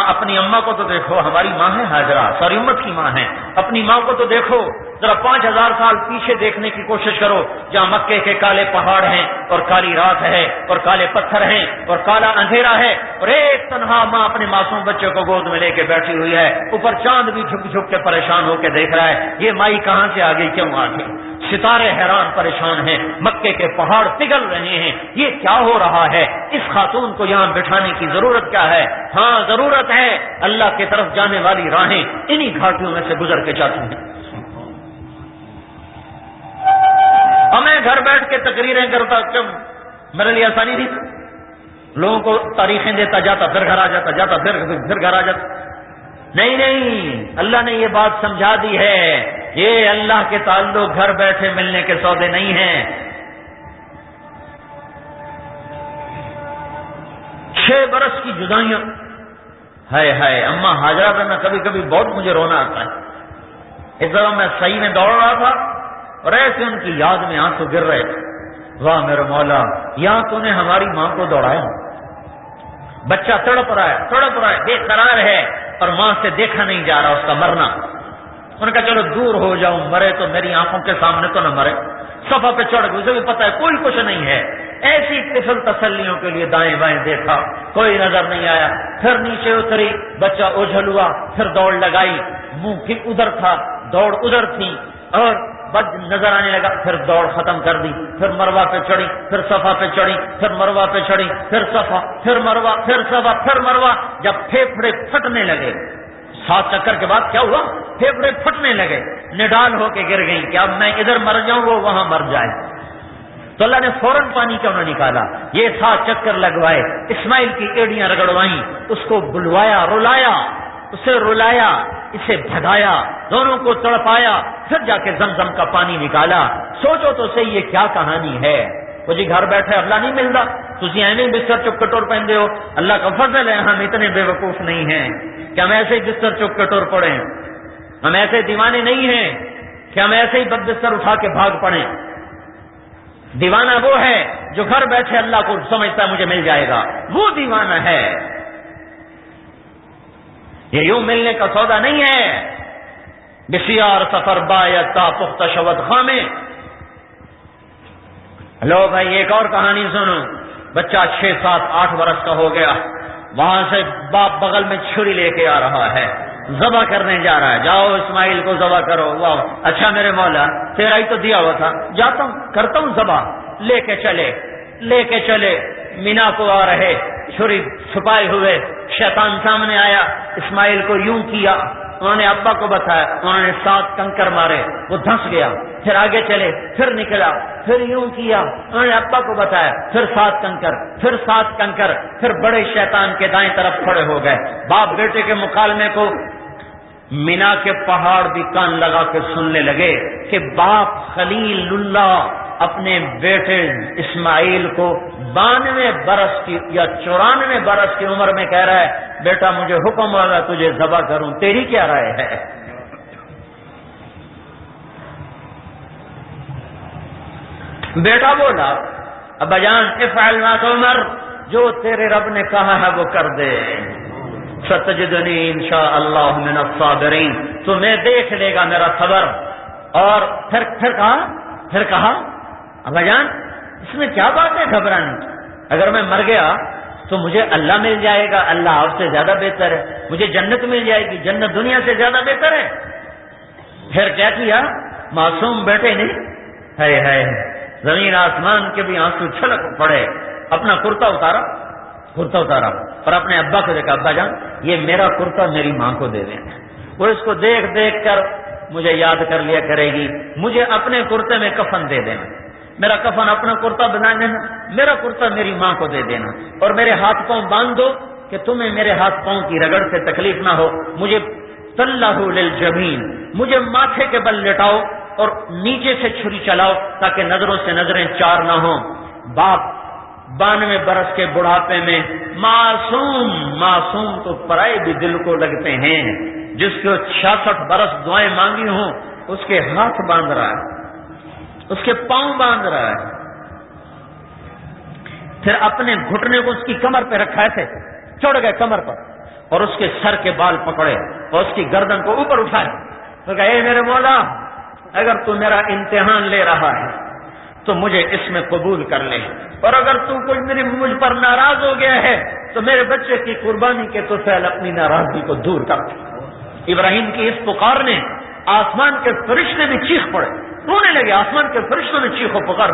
اپنی اماں کو تو دیکھو، ہماری ماں ہے ہاجرہ، ساری امت کی ماں ہے، اپنی ماں کو تو دیکھو، ذرا 5000 سال پیچھے دیکھنے کی کوشش کرو، جہاں مکے کے کالے پہاڑ ہیں اور کالی رات ہے اور کالے پتھر ہیں اور کالا اندھیرا ہے، اور ایک تنہا ماں اپنے معصوم بچے کو گود میں لے کے بیٹھی ہوئی ہے، اوپر چاند بھی جھک کے پریشان ہو کے دیکھ رہا ہے، یہ مائی کہاں سے آ گئی، کیوں آ گئی؟ ستارے حیران پریشان ہیں، مکے کے پہاڑ پگھل رہے ہیں، یہ کیا ہو رہا ہے؟ اس خاتون کو یہاں بٹھانے کی ضرورت کیا ہے؟ ہاں ضرورت ہے، اللہ کی طرف جانے والی راہیں انہی گھاٹیوں میں سے گزر کے جاتی ہیں۔ اور میں گھر بیٹھ کے تقریریں کرتا، کیوں میرے لیے آسانی تھی؟ لوگوں کو تاریخیں دیتا جاتا، پھر گھر آ جاتا، جاتا پھر گھر آ جاتا. نہیں، اللہ نے یہ بات سمجھا دی ہے، یہ اللہ کے تعلق گھر بیٹھے ملنے کے سودے نہیں ہیں. 6 برس کی جدائیاں، ہائے اماں ہاجرہ پہ میں کبھی کبھی بہت مجھے رونا آتا ہے. اس طرح میں صحیح میں دوڑ رہا تھا اور ایسے ان کی یاد میں آنسو گر رہے تھے. واہ میرے مولا، یہاں تو نے ہماری ماں کو دوڑایا. بچہ تڑپ رہا ہے، بے قرار ہے اور ماں سے دیکھا نہیں جا رہا اس کا مرنا. ان کا چلو دور ہو جاؤں، مرے تو میری آنکھوں کے سامنے تو نہ مرے. صفا پہ چڑھ گئی، اسے بھی پتا ہے کوئی کچھ نہیں ہے. ایسی طفل تسلیوں کے لیے دائیں بائیں دیکھا، کوئی نظر نہیں آیا. پھر نیچے اتری، بچہ اوجھل ہوا، پھر دوڑ لگائی، منہ پھر ادھر تھا، دوڑ ادھر تھی اور بد نظر آنے لگا. پھر دوڑ ختم کر دی، پھر مروہ پہ چڑھی، پھر صفا پہ چڑھی، پھر مروہ پہ چڑھی، پھر صفا، پھر مروہ، پھر صفا، پھر مروہ. جب پھیپھڑے پھٹنے لگے، 7 چکر کے بعد کیا ہوا؟ پھیپھڑے پھٹنے لگے، نڈال ہو کے گر گئی کہ اب میں ادھر مر جاؤں وہ وہاں مر جائے. تو اللہ نے فوراً پانی کیوں نہ نکالا؟ یہ 7 چکر لگوائے، اسماعیل کی ایڑیاں رگڑوائیں، اس کو بلوایا، رلایا، اسے رلایا، اسے بھگایا، دونوں کو تڑپایا، پھر جا کے زمزم کا پانی نکالا. سوچو تو صحیح یہ کیا کہانی ہے. وہ جی گھر بیٹھے اللہ نہیں ملتا، تسی ایویں بستر چپ کٹور پہنتے ہو. اللہ کا فضل ہے ہم اتنے بے وقوف نہیں ہیں کہ ہم ایسے ہی بستر چپ کٹور پڑیں. ہم ایسے دیوانے نہیں ہیں کہ ہم ایسے ہی بد بستر اٹھا کے بھاگ پڑیں. دیوانہ وہ ہے جو گھر بیٹھے اللہ کو سمجھتا ہے مجھے مل جائے گا، وہ دیوانہ ہے. یہ یوں ملنے کا سودا نہیں ہے. بسیار سفر باید تا پختہ شود خامے. لو بھائی ایک اور کہانی سنو. بچہ 6، 7، 8 برس کا ہو گیا، وہاں سے باپ بغل میں چھری لے کے آ رہا ہے، ذبح کرنے جا رہا ہے. جاؤ اسماعیل کو ذبح کرو. واہ اچھا میرے مولا، تیرا ہی تو دیا ہوا تھا، جاتا ہوں کرتا ہوں ذبح. لے کے چلے مینا کو آ رہے، چھری چھپائے ہوئے. شیطان سامنے آیا، اسماعیل کو یوں کیا. انہوں نے ابا کو بتایا، انہوں نے 7 کنکر مارے، وہ دھنس گیا. پھر آگے چلے، پھر نکلا، پھر یوں کیا، انہوں نے ابا کو بتایا، پھر 7 کنکر، پھر 7 کنکر. پھر بڑے شیطان کے دائیں طرف کھڑے ہو گئے. باپ بیٹے کے مکالمے کو مینا کے پہاڑ بھی کان لگا کے سننے لگے کہ باپ خلیل اللہ اپنے بیٹے اسماعیل کو 92 برس کی یا 94 برس کی عمر میں کہہ رہا ہے، بیٹا مجھے حکم ہوگا تجھے ذبح کروں، تیری کیا رائے ہے؟ بیٹا بولا، ابا جان افعل ما تؤمر، جو تیرے رب نے کہا ہے وہ کر دے. ستجدنی انشاءاللہ من الصابرین، تمہیں دیکھ لے گا میرا صبر. اور پھر کہا ابا جان اس میں کیا بات ہے گھبرانے کی؟ اگر میں مر گیا تو مجھے اللہ مل جائے گا، اللہ آپ سے زیادہ بہتر ہے. مجھے جنت مل جائے گی، جنت دنیا سے زیادہ بہتر ہے. پھر کیا کیا معصوم بیٹے نے؟ ہے زمین آسمان کے بھی آنسو چھلک پڑے. اپنا کرتا اتارا اور اپنے ابا کو دیکھا، ابا جان یہ میرا کرتا میری ماں کو دے دینا. وہ اس کو دیکھ کر مجھے یاد کر لیا کرے گی. مجھے اپنے کرتے میں کفن دے دینا، میرا کفن اپنا کرتا بنا لینا، میرا کرتا میری ماں کو دے دینا. اور میرے ہاتھ پاؤں باندھ دو کہ تمہیں میرے ہاتھ پاؤں کی رگڑ سے تکلیف نہ ہو. مجھے تلہ للجبین، مجھے ماتھے کے بل لٹاؤ اور نیچے سے چھری چلاؤ تاکہ نظروں سے نظریں چار نہ ہوں. باپ 92 برس کے بڑھاپے میں معصوم تو پرائے بھی دل کو لگتے ہیں. جس کو 66 برس دعائیں مانگی ہوں اس کے ہاتھ باندھ رہا ہے، اس کے پاؤں باندھ رہا ہے. پھر اپنے گھٹنے کو اس کی کمر پہ رکھا تھے، چڑھ گئے کمر پر اور اس کے سر کے بال پکڑے اور اس کی گردن کو اوپر اٹھائے تو کہا، اے میرے مولا اگر تو میرا امتحان لے رہا ہے تو مجھے اس میں قبول کر لے، اور اگر تو کچھ مجھ پر ناراض ہو گیا ہے تو میرے بچے کی قربانی کے تو فعل اپنی ناراضگی کو دور کر. ابراہیم کی اس پکار نے آسمان کے فرشتے بھی چیخ پڑے، رونے لگے. آسمان کے فرشتوں نے چیخ و پکار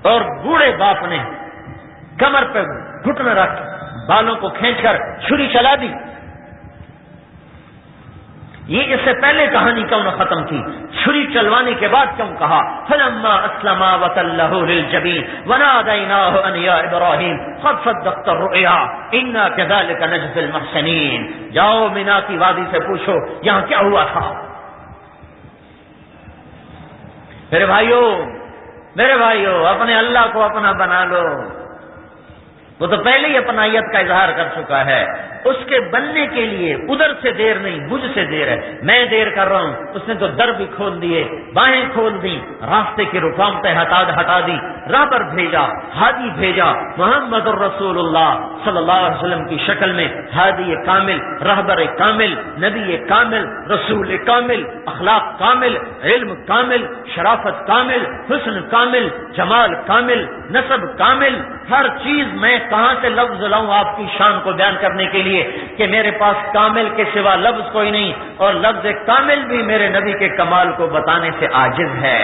اور بوڑھے باپ نے کمر پہ گھٹنا رکھ بالوں کو کھینچ کر چھری چلا دی. یہ اس سے پہلے کہانی کیوں نہ ختم کی؟ چھری چلوانے کے بعد کیوں کہا فلما اسلما وتلہ للجبین ونادیناہ ان یا ابراہیم قد صدقت الرؤیا انا کذلک نجزی المحسنین. جاؤ مینا کی وادی سے پوچھو یہاں کیا ہوا تھا. میرے بھائیو اپنے اللہ کو اپنا بنا لو. وہ تو پہلے ہی اپنائیت کا اظہار کر چکا ہے. اس کے بننے کے لیے ادھر سے دیر نہیں مجھ سے دیر ہے. میں دیر کر رہا ہوں. اس نے تو در بھی کھول دیے, بائیں کھول دی, راستے کی رکاوٹیں ہٹا دی, راہ پر بھیجا, ہادی بھیجا محمد الرسول اللہ صلی اللہ علیہ وسلم کی شکل میں. ہادی کامل, رہبر کامل, نبی کامل, رسول کامل, اخلاق کامل, علم کامل, شرافت کامل, حسن کامل, جمال کامل, نسب کامل. ہر چیز میں کہاں سے لفظ لاؤں آپ کی شان کو بیان کرنے کے لیے کہ میرے پاس کامل کے سوا لفظ کوئی نہیں, اور لفظ کامل بھی میرے نبی کے کمال کو بتانے سے عاجز ہے.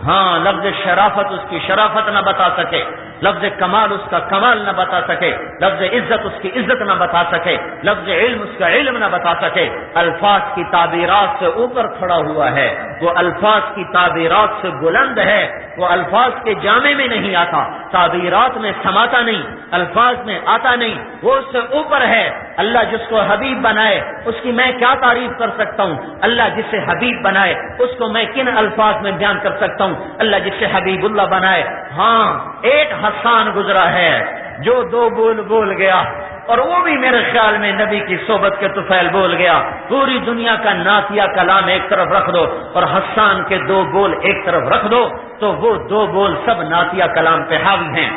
ہاں, لفظ شرافت اس کی شرافت نہ بتا سکے, لفظ کمال اس کا کمال نہ بتا سکے, لفظ عزت اس کی عزت نہ بتا سکے, لفظ علم اس کا علم نہ بتا سکے. الفاظ کی تعبیرات سے اوپر کھڑا ہوا ہے, وہ الفاظ کی تعبیرات سے بلند ہے, وہ الفاظ کے جامع میں نہیں آتا, تعبیرات میں سماتا نہیں, الفاظ میں آتا نہیں, وہ اس سے اوپر ہے. اللہ جس کو حبیب بنائے اس کی میں کیا تعریف کر سکتا ہوں؟ اللہ جس سے حبیب بنائے اس کو میں کن الفاظ میں بیان کر سکتا ہوں؟ اللہ جس سے حبیب اللہ بنائے. ہاں, ایک حسان گزرا ہے جو 2 بول گیا, اور وہ بھی میرے خیال میں نبی کی صحبت کے طفیل بول گیا. پوری دنیا کا نعتیہ کلام ایک طرف رکھ دو اور حسان کے 2 بول ایک طرف رکھ دو تو وہ 2 بول سب نعتیہ کلام پہ حاوی ہیں.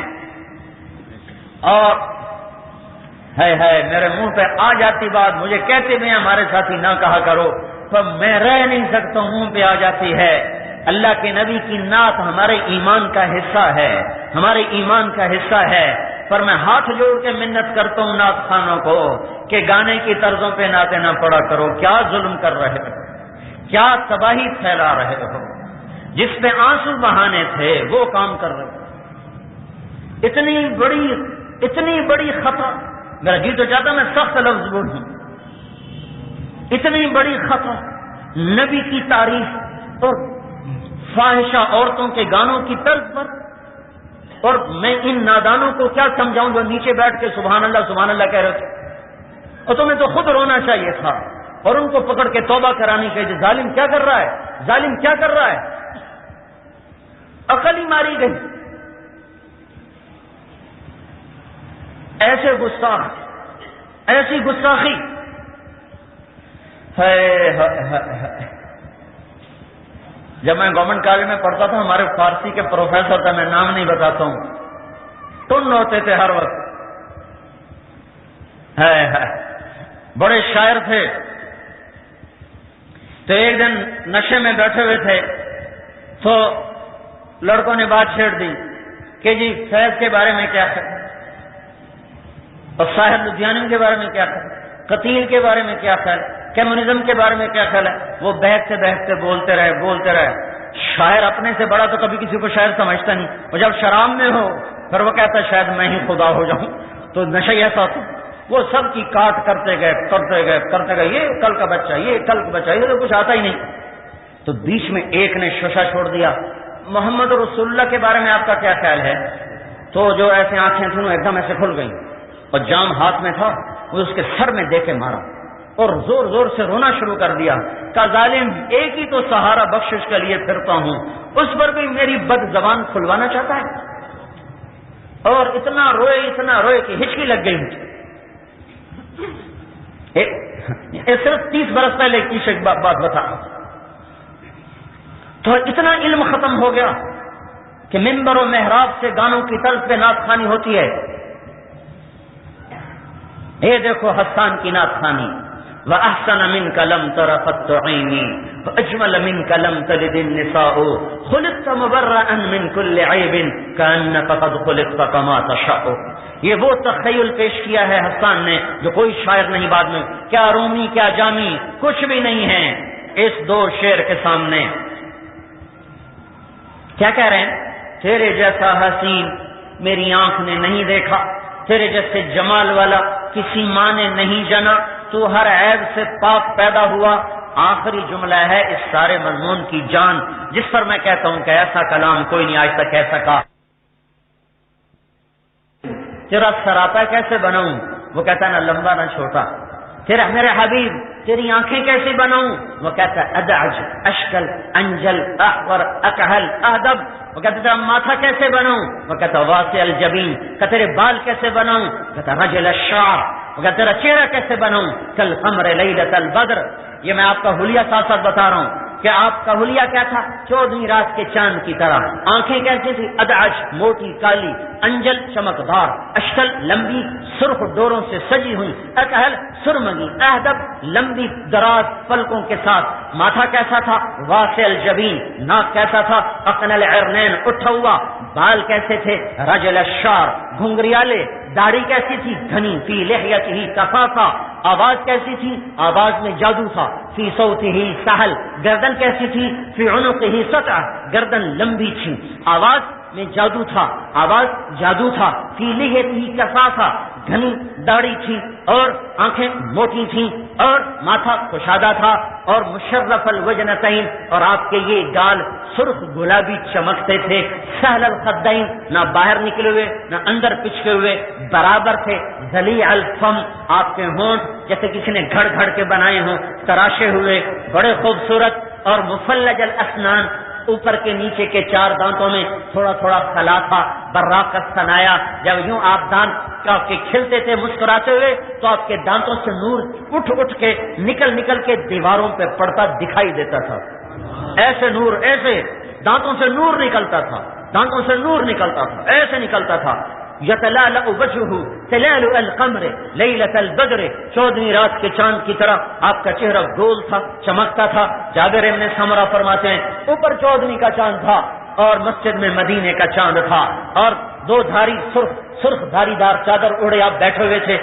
اور ہے میرے منہ پہ آ جاتی بات, مجھے کہتے میں ہمارے ساتھی نہ کہا کرو, پر میں رہ نہیں سکتا, منہ پہ آ جاتی ہے. اللہ کے نبی کی نعت ہمارے ایمان کا حصہ ہے, ہمارے ایمان کا حصہ ہے. پر میں ہاتھ جوڑ کے منت کرتا ہوں نعت خانوں کو کہ گانے کی طرزوں پہ نعتیں نہ پڑا کرو. کیا ظلم کر رہے ہو, کیا تباہی پھیلا رہے ہو. جس پہ آنسو بہانے تھے وہ کام کر رہے ہو. اتنی بڑی خطا, میرا جی تو چاہتا میں سخت لفظ بولوں, اتنی بڑی خطا, نبی کی تعریف اور فاحشہ عورتوں کے گانوں کی طرز پر. اور میں ان نادانوں کو کیا سمجھاؤں جو نیچے بیٹھ کے سبحان اللہ کہہ رہے تھے, اور تمہیں تو خود رونا چاہیے تھا, اور ان کو پکڑ کے توبہ کرانی چاہیے. ظالم کیا کر رہا ہے, ظالم کیا کر رہا ہے, عقل ہی ماری گئی. ایسے گستاخ, ایسی گستاخی ہے. جب میں گورنمنٹ کالج میں پڑھتا تھا, ہمارے فارسی کے پروفیسر تھے, میں نام نہیں بتاتا ہوں, ٹن ہوتے تھے ہر وقت, بڑے شاعر تھے. تو ایک دن نشے میں بیٹھے ہوئے تھے تو لڑکوں نے بات چھیڑ دی کہ جی فیض کے بارے میں کیا ہے, اور صاحب لدھیانوی کے بارے میں کیا ہے, قتیل کے بارے میں کیا خیال, کمیونزم کے بارے میں کیا خیال ہے. وہ بہتے بولتے رہے. شاعر اپنے سے بڑا تو کبھی کسی کو شاعر سمجھتا نہیں, اور جب شراب میں ہو پھر وہ کہتا ہے شاید میں ہی خدا ہو جاؤں. تو نشہ ایسا ہوتا, وہ سب کی کاٹ کرتے گئے, یہ کل کا بچہ, یہ تو کچھ آتا ہی نہیں. تو بیچ میں ایک نے شوشہ چھوڑ دیا, محمد رسول اللہ کے بارے میں آپ کا کیا خیال ہے. تو جو ایسے آنکھیں تھیں ایک دم ایسے کھل گئیں, اور جام ہاتھ میں تھا, وہ اس کے سر میں دے کے مارا اور زور زور سے رونا شروع کر دیا. کہا ظالم ایک ہی تو سہارا بخشش کے لیے پھرتا ہوں, اس پر بھی میری بد زبان کھلوانا چاہتا ہے. اور اتنا روئے کہ ہچکی لگ گئی مجھے. صرف 30 برس پہلے کی بات بتا. تو اتنا علم ختم ہو گیا کہ منبر و محراب سے گانوں کی طرز پہ نعت خوانی ہوتی ہے. یہ دیکھو حسان کی نعت خوانی, وَأَحْسَنَ مِنْكَ لَمْ تَرَ قَطُّ عَيْنِي وَأَجْمَلَ مِنْكَ لَمْ تَلِدِ النِّسَاءُ خُلِقْتَ مُبَرَّأً مِنْ كُلِّ عَيْبٍ كَأَنَّكَ قَدْ خُلِقْتَ كَمَا تَشَاءُ. یہ وہ تخیل پیش کیا ہے حسان نے جو کوئی شاعر نہیں بعد میں, کیا رومی کیا جامی کچھ بھی نہیں ہے اس 2 شعر کے سامنے. کیا کہہ رہے ہیں, تیرے جیسا حسین میری آنکھ نے نہیں دیکھا, تیرے جیسے جمال والا کسی ماں نے نہیں جنا, تو ہر عیب سے پاک پیدا ہوا. آخری جملہ ہے اس سارے مضمون کی جان، جس پر میں کہتا ہوں کہ ایسا کلام کوئی نہیں آج تک کہہ سکا. تیرا سراپا کیسے بناؤں؟ وہ کہتا ہے نہ لمبا نہ چھوٹا. تیرا میرے حبیب تیری آنکھیں کیسی بناؤں؟ وہ کہتا ہے ادعج اشکل انجل احور اکحل اہدب. وہ کہتا ہے تیرا ماتھا کیسے بناؤں؟ وہ کہتا ہے واسع الجبین. کہ تیرے بال کیسے بناؤں؟ کہتا ہے رجل الشعر. وہ کہتا ہے تیرا چہرہ کیسے بناؤں؟ کالقمر لیلۃ البدر. یہ میں آپ کا حلیہ ساتھ ساتھ بتا رہا ہوں کہ آپ کا حلیہ کیا تھا؟ 14ویں رات کے چاند کی طرح. آنکھیں کیسی تھی؟ ادعج موٹی کالی، انجل چمکدار، اشکل لمبی سرخ ڈوروں سے سجی ہوئی، اکحل سرمگی، اہدب لمبی دراز پلکوں کے ساتھ. ماتھا کیسا تھا؟ واسع الجبین. ناک کیسا تھا؟ اقن العرنین اٹھا ہوا. بال کیسے تھے؟ رجل الشعر گھنگریالے. داڑھی کیسی تھی؟ گھنی. فی لحیتہ کفافہ. آواز کیسی تھی؟ آواز میں جادو تھا. فی صوتہ سہل. گردن کیسی تھی؟ فی عنقہ سطع. گردن لمبی تھی. آواز میں جادو تھا، آواز جادو تھا. فی لحیتہ کفافہ. گھنی داڑھی تھی اور آنکھیں موٹی تھیں اور ماتھا کشادہ تھا اور مشرف الوجنتین. اور آپ کے یہ گال سرخ گلابی چمکتے تھے. سہل الخدین. نہ باہر نکلے ہوئے نہ اندر پچھلے ہوئے، برابر تھے. ذلیع الفم. آپ کے ہونٹ جیسے کسی نے گھڑ گھڑ کے بنائے ہوں، تراشے ہوئے، بڑے خوبصورت. اور مفلج الاسنان. اوپر کے نیچے کے 4 دانتوں میں تھوڑا تھوڑا خلا تھا. براق الثنایا. جب یوں آپ دانت آپ کے کھلتے تھے مسکراتے ہوئے تو آپ کے دانتوں سے نور اٹھ اٹھ کے نکل نکل کے دیواروں پہ پڑتا دکھائی دیتا تھا. ایسے نور، ایسے دانتوں سے نور نکلتا تھا، دانتوں سے نور نکلتا تھا، ایسے نکلتا تھا. یتلالأ وجهه تلالؤ القمر لیلۃ البدر. 14ویں رات کے چاند کی طرح آپ کا چہرہ گول تھا، چمکتا تھا. جابر ابن سمرہ فرماتے ہیں اوپر 14ویں کا چاند تھا اور مسجد میں مدینے کا چاند تھا اور 2 دھاری سرخ دھاری دار چادر اوڑے آپ بیٹھے ہوئے تھے.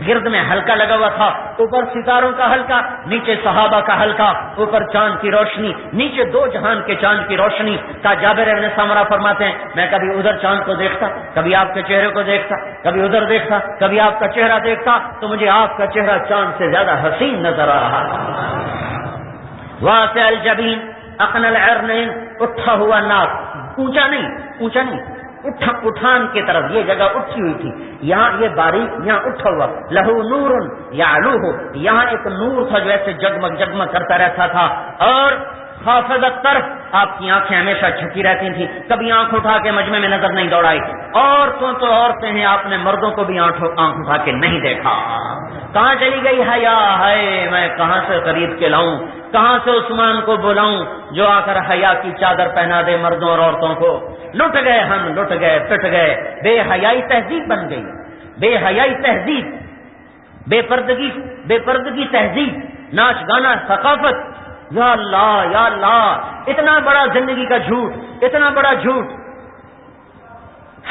گرد میں ہلکا لگا ہوا تھا. اوپر ستاروں کا ہلکا، نیچے صحابہ کا ہلکا. اوپر چاند کی روشنی، نیچے 2 جہان کے چاند کی روشنی. کا جابر ابن سمرہ فرماتے ہیں میں کبھی ادھر چاند کو دیکھتا، کبھی آپ کے چہرے کو دیکھتا، کبھی ادھر دیکھتا، کبھی آپ کا چہرہ دیکھتا تو مجھے آپ کا چہرہ چاند سے زیادہ حسین نظر آ رہا تھا. واسع الجبین اقن العرنین. اٹھا ہوا ناک، اونچا نہیں اٹھان کی طرف. یہ جگہ اٹھی ہوئی تھی، یہاں یہ باریک، یہاں اٹھا ہوا. لہو نور یعلوہ. یہاں ایک نور تھا جو ایسے جگمگ جگمگ کرتا رہتا تھا. اور خافضت طرف. آپ کی آنکھیں ہمیشہ جھکی رہتی تھیں، کبھی آنکھ اٹھا کے مجمع میں نظر نہیں دوڑائی. عورتوں تو عورتیں ہیں، آپ نے مردوں کو بھی آنکھ اٹھا کے نہیں دیکھا. کہاں چلی گئی حیا؟ ہے میں کہاں سے خرید کے لاؤں، کہاں سے عثمان کو بلاؤں جو آ کر حیا کی چادر پہنا دے مردوں اور عورتوں کو. لٹ گئے ہم، لٹ گئے، پٹ گئے. بے حیائی تہذیب بن گئی، بے حیائی تہذیب، بے پردگی تہذیب، ناچ گانا ثقافت. یا اللہ یا اللہ، اتنا بڑا زندگی کا جھوٹ، اتنا بڑا جھوٹ.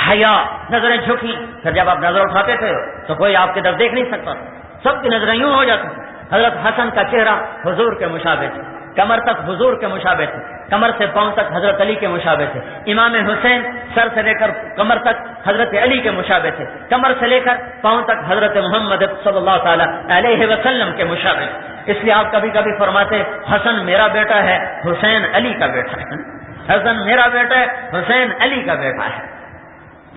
حیا. نظریں جھکی. پھر جب آپ نظر اٹھاتے تھے تو کوئی آپ کی طرف دیکھ نہیں سکتا، سب کی نظریں یوں ہو جاتی. حضرت حسن کا چہرہ حضور کے مشابہ تھے، کمر تک حضور کے مشابہ تھے، کمر سے پاؤں تک حضرت علی کے مشابہ تھے. امام حسین سر سے لے کر کمر تک حضرت علی کے مشابہ تھے، کمر سے لے کر پاؤں تک حضرت محمد صلی اللہ تعالی علیہ وسلم کے مشابہ. اس لیے آپ کبھی کبھی فرماتے حسن میرا بیٹا ہے، حسین علی کا بیٹا ہے. حسن میرا بیٹا ہے، حسین علی کا بیٹا ہے.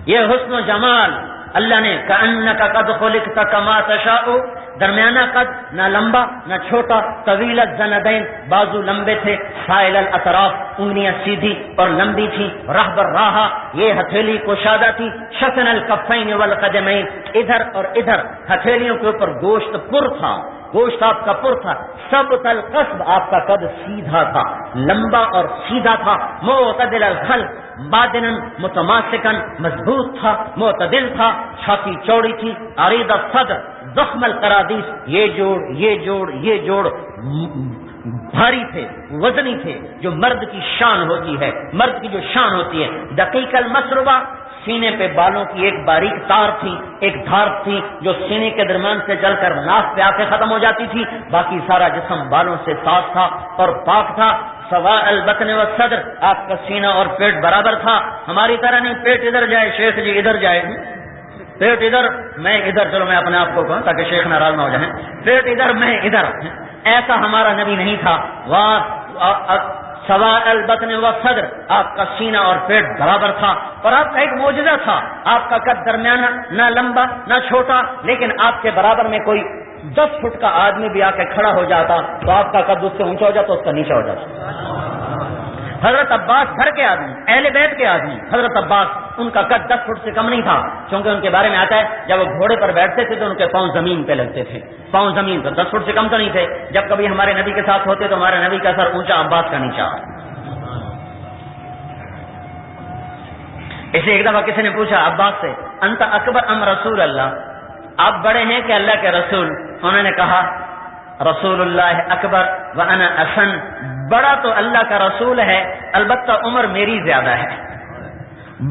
یہ حسن و جمال اللہ نے کأنک قد خلقت کما تشاء. درمیانہ قد، نہ لمبا نہ چھوٹا. طویل الزندین. بازو لمبے تھے. سائل الاطراف. انگلیاں سیدھی اور لمبی تھی. رہبر راہا. یہ ہتھیلی کشادہ تھی. شفن الکفین والقدمین. ادھر اور ادھر ہتھیلیوں کے اوپر گوشت پر تھا، گوشت آپ کا پر تھا. ثبت القصب. آپ کا قد سیدھا تھا، لمبا اور سیدھا تھا. معتدل الخلق. بادنن متماسکن. مضبوط تھا، معتدل تھا. چھاتی چوڑی تھی. عریض الصدر. ضخم القرادیس. یہ جوڑ بھاری تھے، وزنی تھے، جو مرد کی شان ہوتی ہے، مرد کی جو شان ہوتی ہے. دقیق المسربہ. سینے پہ بالوں کی ایک باریک تار تھی، ایک دھار تھی جو سینے کے درمیان سے چل کر ناف پہ آ کے ختم ہو جاتی تھی. باقی سارا جسم بالوں سے صاف تھا اور پاک تھا. سواء البطن والصدر. آپ کا سینہ اور پیٹ برابر تھا. ہماری طرح نہیں پیٹ ادھر جائے شیخ جی ادھر جائے. پیٹ ادھر میں ادھر، چلو میں اپنے آپ کو کہوں تاکہ شیخ ناراض نہ ہو جائیں، پیٹ ادھر میں ادھر، ایسا ہمارا نبی نہیں تھا۔ سوا البطن و صدر، آپ کا سینہ اور پیٹ برابر تھا، اور آپ کا ایک معجزہ تھا، آپ کا قد درمیانہ، نہ لمبا نہ چھوٹا، لیکن آپ کے برابر میں کوئی 10 فٹ کا آدمی بھی آ کے کھڑا ہو جاتا تو آپ کا قد اس سے اونچا ہو جاتا، اس کا نیچا ہو جاتا۔ حضرت عباس گھر کے آدمی، اہل بیت کے آدمی، حضرت عباس ان کا قد 10 فٹ سے کم نہیں تھا، کیونکہ ان کے بارے میں آتا ہے جب وہ گھوڑے پر بیٹھتے تھے تو ان کے پاؤں زمین پہ لگتے تھے، پاؤں زمین پر، 10 فٹ سے کم تو نہیں تھے۔ جب کبھی ہمارے نبی کے ساتھ ہوتے تو ہمارے نبی کا سر اونچا، عباس کا نیچا۔ اسے ایک دفعہ کسی نے پوچھا عباس سے، انت اکبر ام رسول اللہ، آپ بڑے ہیں کہ اللہ کے رسول؟ انہوں نے کہا رسول اللہ اکبر وانا احسن، بڑا تو اللہ کا رسول ہے، البتہ عمر میری زیادہ ہے۔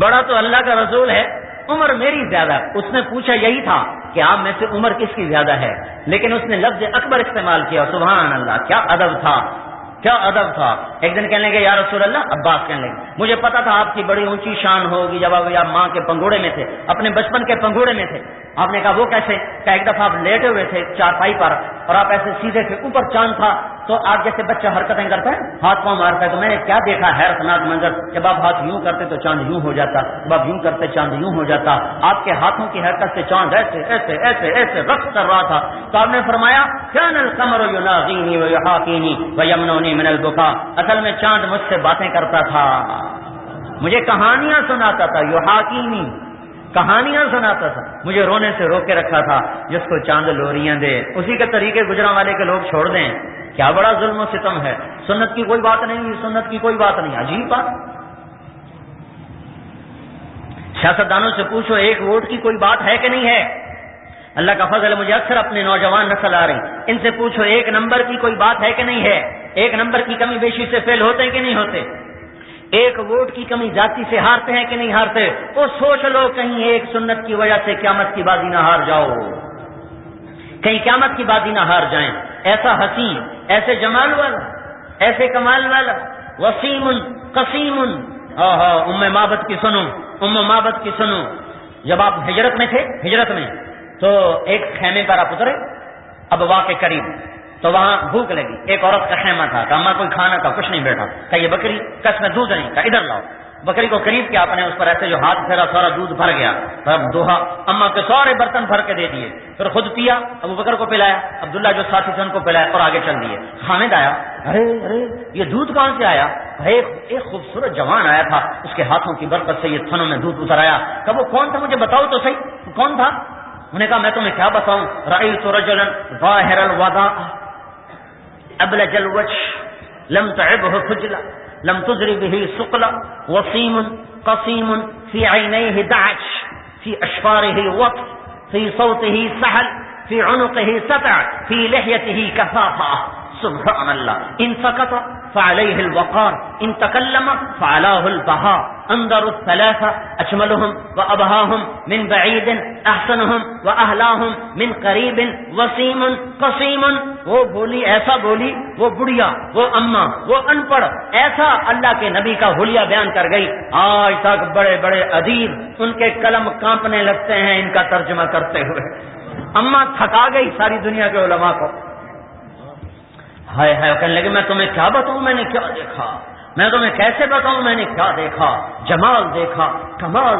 بڑا تو اللہ کا رسول ہے، عمر میری زیادہ۔ اس نے پوچھا یہی تھا کہ آپ میں سے عمر کس کی زیادہ ہے، لیکن اس نے لفظ اکبر استعمال کیا۔ سبحان اللہ، کیا ادب تھا، کیا ادب تھا۔ ایک دن کہنے لگے یا رسول اللہ، عباس کہنے لگے مجھے پتا تھا آپ کی بڑی اونچی شان ہوگی جب آپ ماں کے پنگوڑے میں تھے، اپنے بچپن کے پنگوڑے میں تھے۔ آپ نے کہا وہ کیسے؟ کہ ایک دفعہ آپ لیٹے ہوئے تھے چارپائی پر اور آپ ایسے سیدھے تھے، اوپر چاند تھا، تو آپ جیسے بچہ حرکتیں کرتا ہے، ہاتھ پاؤں مارتا ہے، تو میں نے کیا دیکھا حیرتناک منظر، جب آپ ہاتھ یوں کرتے تو چاند یوں ہو جاتا، جب آپ یوں کرتے چاند یوں ہو جاتا، آپ کے ہاتھوں کی حرکت سے چاند ایسے ایسے ایسے ایسے رقص کر رہا تھا۔ تو آپ نے فرمایا کان القمر یناغینی ویحاکینی ویمنونی من البکا، اصل میں چاند مجھ سے باتیں کرتا تھا، مجھے کہانیاں سناتا تھا، یحاکینی کہانیاں سناتا تھا، مجھے رونے سے روک کے رکھا تھا، جس کو چاند لوریاں دے اسی کے طریقے گجراں والے کے لوگ چھوڑ دیں۔ کیا بڑا ظلم و ستم ہے، سنت کی کوئی بات نہیں، سنت کی کوئی بات نہیں، عجیب بات۔ سیاستدانوں سے پوچھو ایک ووٹ کی کوئی بات ہے کہ نہیں ہے؟ اللہ کا فضل ہے، مجھے اکثر اپنے نوجوان نسل آ رہی، ان سے پوچھو ایک نمبر کی کوئی بات ہے کہ نہیں ہے؟ ایک نمبر کی کمی بیشی سے فیل ہوتے ہیں کہ نہیں ہوتے؟ ایک ووٹ کی کمی ذاتی سے ہارتے ہیں کہ نہیں ہارتے؟ وہ سوچ لو کہیں ایک سنت کی وجہ سے قیامت کی بازی نہ ہار جاؤ، کہیں قیامت کی بازی نہ ہار جائیں۔ ایسا حسین، ایسے جمال والا، ایسے کمال والا، وسیم قسیم۔ ام معبد کی سنو، ام معبد کی سنو، جب آپ ہجرت میں تھے، ہجرت میں تو ایک خیمے پر آپ اترے ابوا کے قریب، تو وہاں بھوک لگی، ایک عورت کا خیمہ تھا، کہ اماں کوئی کھانا تھا، کچھ نہیں بیٹھا، کہ یہ بکری کس میں دودھ نہیں، کہ ادھر لاؤ۔ بکری کو قریب کیا، آپ نے اس پر ایسے جو ہاتھ پھیرا سارا دودھ بھر گیا، پھر دوہا اماں کے سارے برتن بھر کے دے دیے، پھر خود پیا، ابو بکر کو پلایا، عبداللہ جو ساتھی تھے ان کو پلایا اور آگے چل دیے۔ حامد آیا، ارے ارے یہ دودھ کہاں سے آیا؟ ایک خوبصورت جوان آیا تھا، اس کے ہاتھوں کی برکت سے یہ تھنوں میں دودھ اتر آیا۔ کہ وہ کون تھا مجھے بتاؤ تو صحیح، کون تھا؟ انہوں نے کہا میں تمہیں کیا بتاؤں، رأیت رجلا ظاہر الوضاء ابلج الوجه لم تعبه خجلة لم تزر به ثقلا وسيم قصيم في عينيه دعج في أشفاره وطف في صوته سهل في عنقه سطع في لحيته كثافة سبحان الله إن سكت فعليه الوقار إن تكلم فعلاه البهاء انظروا الثلاثة أجملهم وأبهاهم من بعيد أحسنهم وأهلاهم من قريب وسيم قصيم۔ وہ بولی ایسا بولی، وہ بڑھیا، وہ اماں، وہ ان پڑھ، ایسا اللہ کے نبی کا حلیہ بیان کر گئی۔ آج تک بڑے بڑے ادیب ان کے قلم کانپنے لگتے ہیں ان کا ترجمہ کرتے ہوئے۔ اماں تھکا گئی ساری دنیا کے علماء کو۔ ہائے ہائے کہنے لگے میں تمہیں کیا بتاؤں میں نے کیا دیکھا، میں تمہیں کیسے بتاؤں میں نے کیا دیکھا، جمال دیکھا، کمال